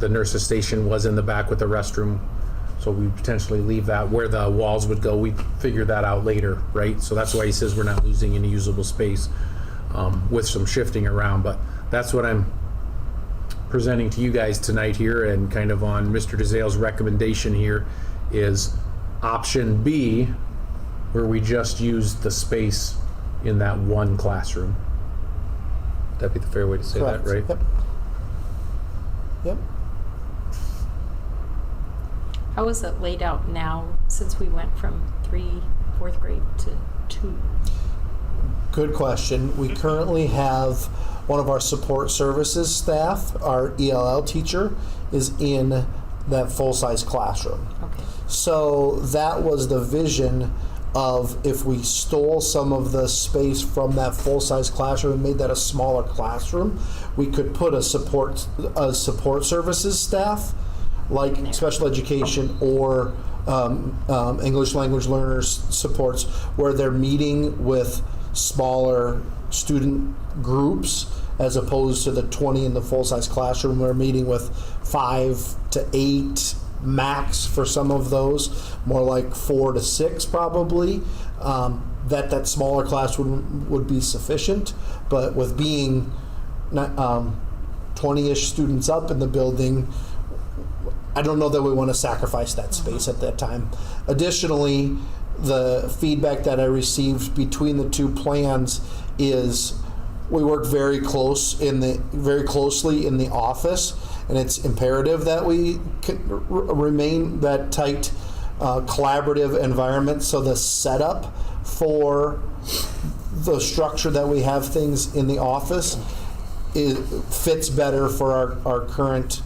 The nurse's station was in the back with the restroom, so we potentially leave that. Where the walls would go, we figure that out later, right? So that's why he says we're not losing any usable space with some shifting around, but that's what I'm presenting to you guys tonight here, and kind of on Mr. DeZale's recommendation here is option B, where we just use the space in that one classroom. That'd be the fair way to say Correct. that, right? Yep. Yep. How is it laid out now, since we went from 4th grade to 2? Good question. We currently have one of our support services staff, our ELL teacher, is in that full-size classroom. Okay. So that was the vision of, if we stole some of the space from that full-size classroom and made that a smaller classroom, we could put a support services staff, like special education or English language learners supports, where they're meeting with smaller student groups as opposed to the 20 in the full-size classroom. We're meeting with 5 to 8 max for some of those, more like 4 to 6 probably. That smaller class would be sufficient, but with being 20-ish students up in the building, I don't know that we want to sacrifice that space at that time. Additionally, the feedback that I received between the two plans is we work very closely in the office, and it's imperative that we remain that tight collaborative environment. So the setup for the structure that we have things in the office fits better for our current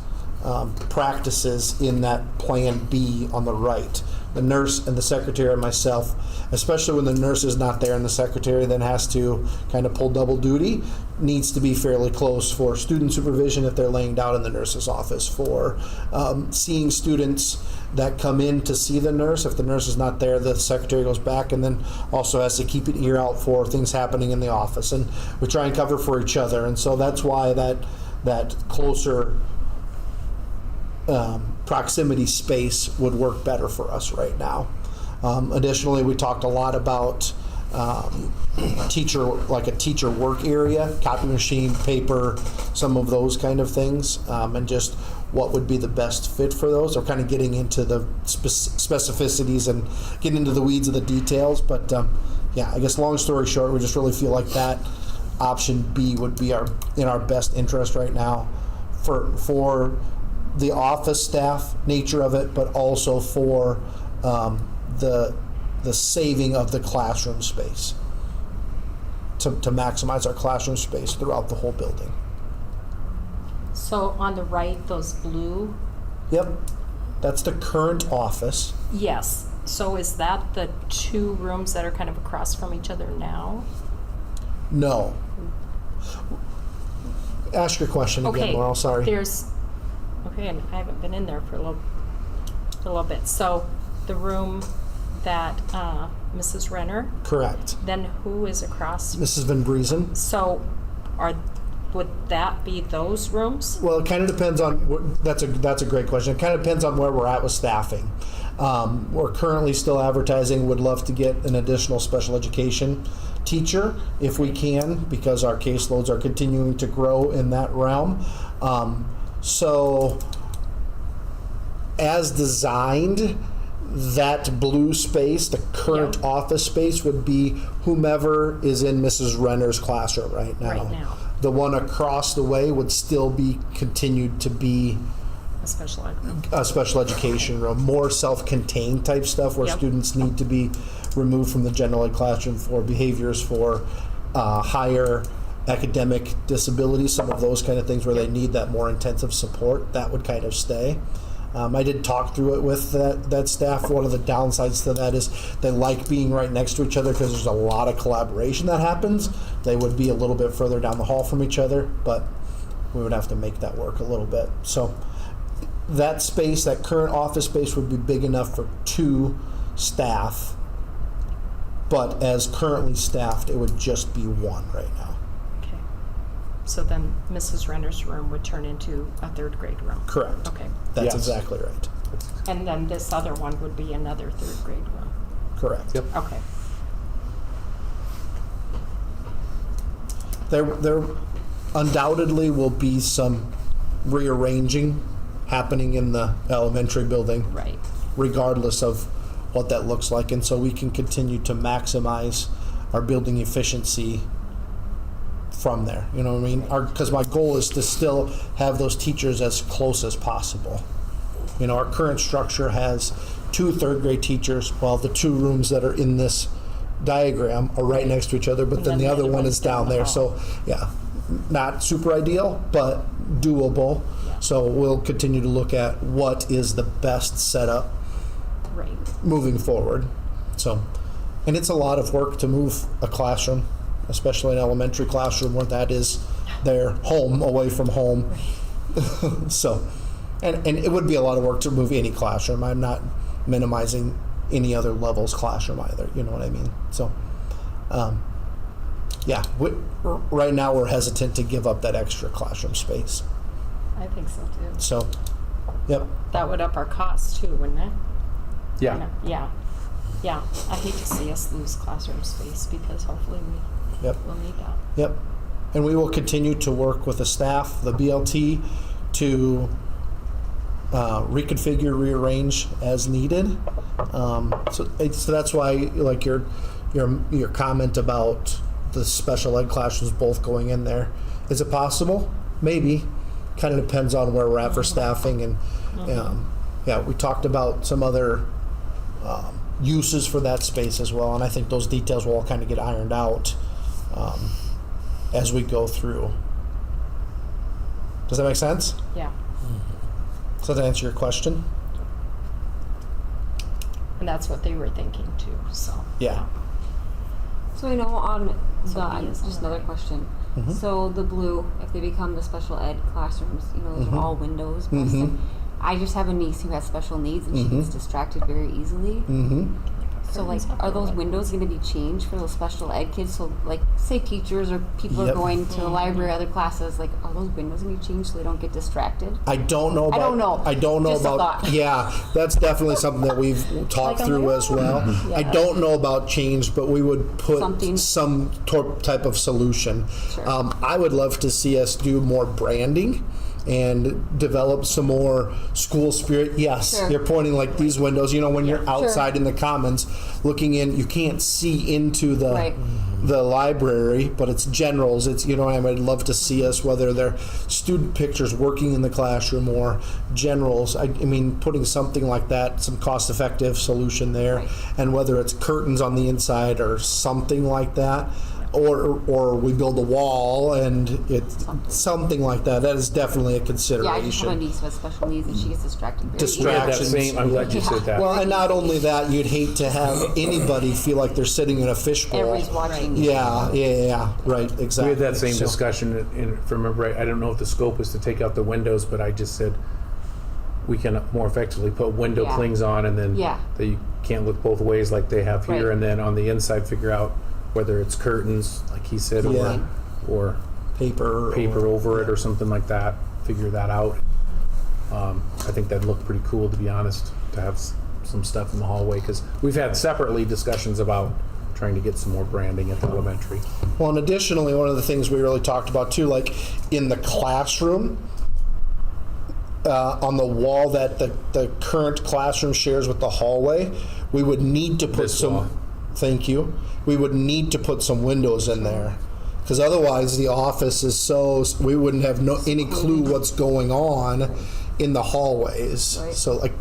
practices in that plan B on the right. The nurse and the secretary and myself, especially when the nurse is not there and the secretary then has to kind of pull double duty, needs to be fairly close for student supervision if they're laying down in the nurse's office, for seeing students that come in to see the nurse. If the nurse is not there, the secretary goes back and then also has to keep an ear out for things happening in the office. And we try and cover for each other. And so that's why that closer proximity space would work better for us right now. Additionally, we talked a lot about teacher, like a teacher work area, copy machine, paper, some of those kind of things, and just what would be the best fit for those, or kind of getting into the specificities and getting into the weeds of the details. But yeah, I guess long story short, we just really feel like that option B would be in our best interest right now for the office staff nature of it, but also for the saving of the classroom space, to maximize our classroom space throughout the whole building. So on the right, those blue, Yep, that's the current office. yes. So is that the 2 rooms that are kind of across from each other now? No. Ask your question again, Okay, Laurel, sorry. Okay, and I haven't been in there for a little bit. So the room that Mrs. Renner, Correct. then who is across? Mrs. Van Briesen. So would that be those rooms? Well, it kind of depends on, that's a great question. It kind of depends on where we're at with staffing. We're currently still advertising, would love to get an additional special education teacher if we can, because our caseloads are continuing to grow in that realm. So as designed, that blue space, the current office space, would be whomever is in Mrs. Renner's classroom right now. Right now. The one across the way would still be continued to be A special ed room. a special education room, more self-contained type stuff where Yep. students need to be removed from the general ed classroom for behaviors for higher academic disabilities, some of those kind of things where they need that more intensive support. That would kind of stay. I did talk through it with that staff. One of the downsides to that is they like being right next to each other because there's a lot of collaboration that happens. They would be a little bit further down the hall from each other, but we would have to make that work a little bit. So that space, that current office space, would be big enough for 2 staff, but as currently staffed, it would just be 1 right now. Okay. So then Mrs. Renner's room would turn into a 3rd grade room? Correct. Okay. That's Yes. exactly right. And then this other one would be another 3rd grade room? Correct. Yep. Okay. There undoubtedly will be some rearranging happening in the elementary building, Right. regardless of what that looks like, and so we can continue to maximize our building efficiency from there. You know what I mean? Because my goal is to still have those teachers as close as possible. You know, our current structure has 2 3rd grade teachers, while the 2 rooms that are in this diagram are right next to each other, but then the other one is down there. So, yeah, not super ideal, but doable. Yeah. So we'll continue to look at what is the best setup Right. moving forward. So, and it's a lot of work to move a classroom, especially an elementary classroom where that is their home away from home. So, and it would be a lot of work to move any classroom. I'm not minimizing any other level's classroom either. You know what I mean? So, yeah, right now we're hesitant to give up that extra classroom space. I think so too. So, yep. That would up our costs too, wouldn't it? Yeah. Yeah. Yeah. I hate to see us lose classroom space because hopefully we Yep. will need that. Yep. And we will continue to work with the staff, the BLT, to reconfigure, rearrange as needed. So that's why, like your comment about the special ed classrooms both going in there. Is it possible? Maybe. Kind of depends on where we're at for staffing, and yeah, we talked about some other uses for that space as well, and I think those details will all kind of get ironed out as we go through. Does that make sense? Yeah. Does that answer your question? And that's what they were thinking too, so. Yeah. So I know on So the, B is just on the another right. question. Mhm. So the blue, if they become the special ed classrooms, you know, those Mhm. are all windows. Mhm. I just have a niece who has special needs and she Mhm. gets distracted very easily. Mm-hmm. So like, curtains up are or those what? windows gonna be changed for those special ed kids? So like, say teachers or people Yep. are going to the library, other classes, like, are those windows gonna be changed so they don't get distracted? I don't know about. I don't know. I don't know Just a about. thought. Yeah, that's definitely something that we've talked Like, through oh, as well. yeah. I don't know about change, but we would put Something. some type of solution. Sure. I would love to see us do more branding and develop some more school spirit. Yes, Sure. you're pointing like these windows. You know, when you're outside in the commons, looking in, you can't see into the Right. the library, but it's generals. It's, you know, I'd love to see us, whether they're student pictures working in the classroom or generals. I mean, putting something like that, some cost-effective solution there, Right. and whether it's curtains on the inside or something like that. Or we build a wall and it's something like that. That is definitely a Yeah, I just have a consideration. niece with special needs and she gets distracted very Distract- We had that Distractions. same, I'm glad you said that. Well, and not only that, you'd hate to have anybody feel like they're sitting in a fishbowl. Everybody's watching. Yeah, right, exactly. We had that same So- discussion, and if I remember right, I don't know if the scope was to take out the windows, but I just said we can more effectively put window Yeah. clings on, and then Yeah. that you can't look both ways like they have here, Right. and then on the inside figure out whether it's curtains, like he said, Yeah. or paper over it or something like that. Figure that out. I think that'd look pretty cool, to be honest, to have some stuff in the hallway, because we've had separately discussions about trying to get some more branding at the elementary. Well, and additionally, one of the things we really talked about too, like in the classroom, on the wall that the current classroom shares with the hallway, we would need to put This some. wall. Thank you. We would need to put some windows in there, because otherwise the office is so we wouldn't have any clue what's going on in the hallways. Right. So like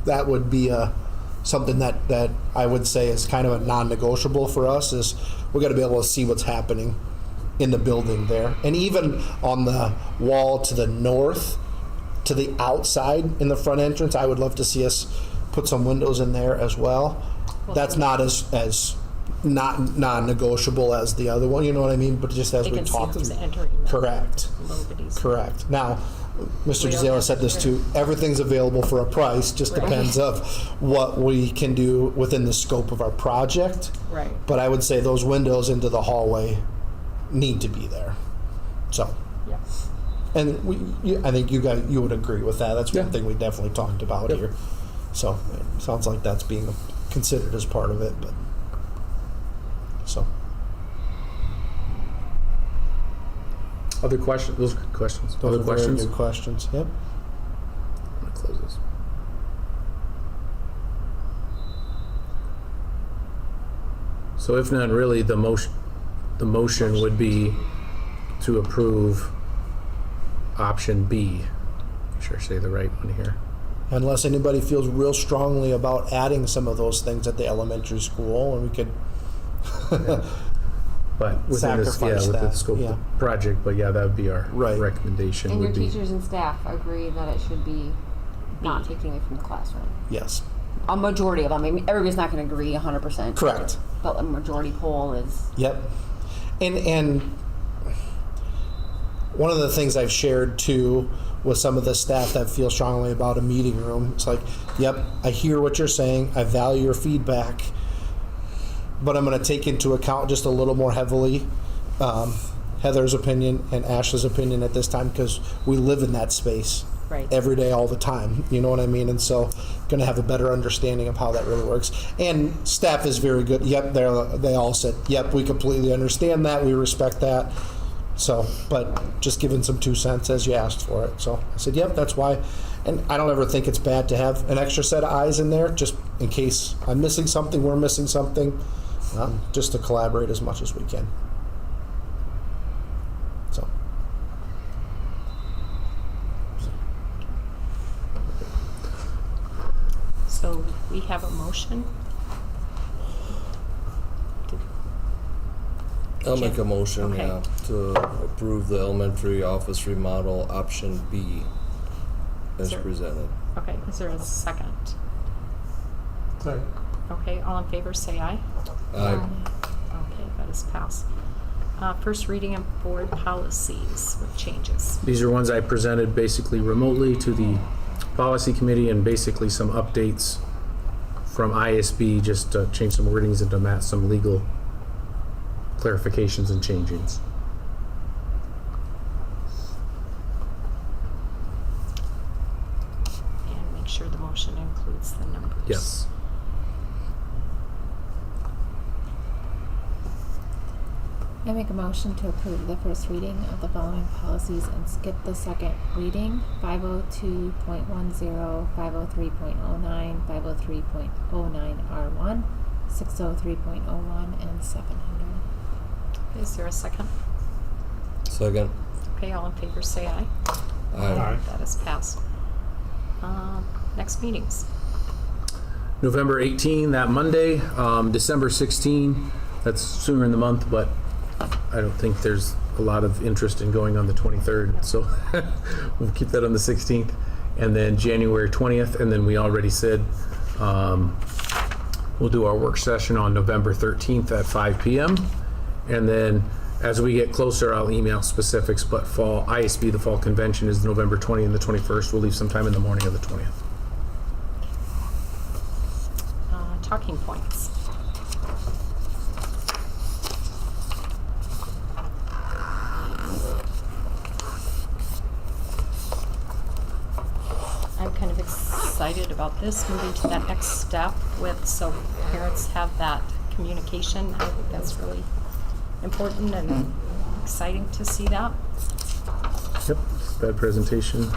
that would be something that I would say is kind of a non-negotiable for us. Is we got to be able to see what's happening in the building there, and even on the wall to the north, to the outside in the front entrance. I would love to see us put some windows in there as well. That's not as not non-negotiable as the other one, you know what I mean? But just as They we can see talked who's through. entering. them Correct. a little bit easier. Correct. Now, Mr. We don't DeZala have said this to- too. Everything's available for a price. Just Right. depends of what we can do within the scope of our project. Right. But I would say those windows into the hallway need to be there. So, Yeah. and I think you would agree with that. That's one Yeah. thing we definitely talked about Yep. here. So it sounds like that's being considered as part of it. But so Other questions? Those are good questions. those Other are very questions? good questions. Yep. I'm gonna close this. So if not, really, the motion would be to approve option B. Make sure I say the right one here. Unless anybody feels real strongly about adding some of those things at the elementary school, and we could. But within this, Sacrifice with the that, scope yeah. of the project, but yeah, that would be our Right. recommendation. And your would be teachers and staff agree that it should be not taken away from the classroom. Yes. A majority of them. I mean, everybody's not going to agree 100%. Correct. But a majority poll is. Yep. And one of the things I've shared too with some of the staff that feel strongly about a meeting room, it's like, yep, I hear what you're saying. I value your feedback, but I'm going to take into account just a little more heavily Heather's opinion and Ashley's opinion at this time, because we live in that space Right. every day, all the time. You know what I mean? And so, going to have a better understanding of how that really works. And staff is very good. Yep, they all said, yep, we completely understand that. We respect that. So, but just giving some 2 cents as you asked for it. So I said, yep, that's why. And I don't ever think it's bad to have an extra set of eyes in there, just in case I'm missing something, we're missing something, just to collaborate as much as we can. So. So we have a motion. I'll make a motion, Okay. yeah, to approve the elementary office remodel option B as Sure. presented. Okay, is there a second? Sorry. Okay, all in favor say aye. Aye. Okay, that is passed. First reading of board policies with changes. These are ones I presented basically remotely to the policy committee, and basically some updates from ISB, just to change some wordings and to match some legal clarifications and changings. And make sure the motion includes the numbers. Yes. I make a motion to approve the first reading of the following policies and skip the second reading: 502.10, 503.09, 503.09R1, 603.01, and 700. Is there a second? Second. Okay, all in favor say aye. Aye. That is passed. Next meetings. November 18, that Monday, December 16, that's sooner in the month, but I don't think there's a lot of interest in going on the 23rd, so we'll keep that on the 16th. And then January 20th, and then we already said we'll do our work session on November 13th at 5 p.m. And then as we get closer, I'll email specifics, but ISB, the fall convention is November 20th and the 21st. We'll leave sometime in the morning of the 20th. Talking points. I'm kind of excited about this, moving to that next step so parents have that communication. I think that's really important and exciting to see that. Yep, bad presentation.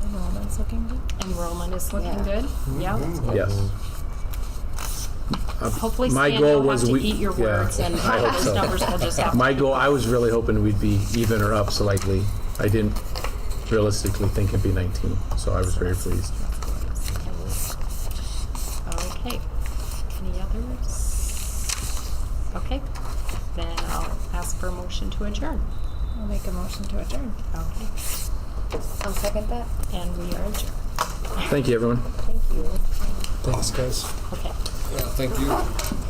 Enrollment's looking good. Enrollment is looking Yeah. good. Yeah. Yes. Hopefully, My Stan, goal you'll was have to we- eat your yeah, words, and I hope those so. numbers will just have My to. goal, I was really hoping we'd be even or up slightly. I didn't realistically think it'd be 19, so I was very pleased. Okay. Any others? Okay. Then I'll ask for a motion to adjourn. I'll make a motion to adjourn. Okay. I'll second that. And we are adjourned. Thank you, everyone. Thank you. Thanks, guys. Okay. Yeah, thank you.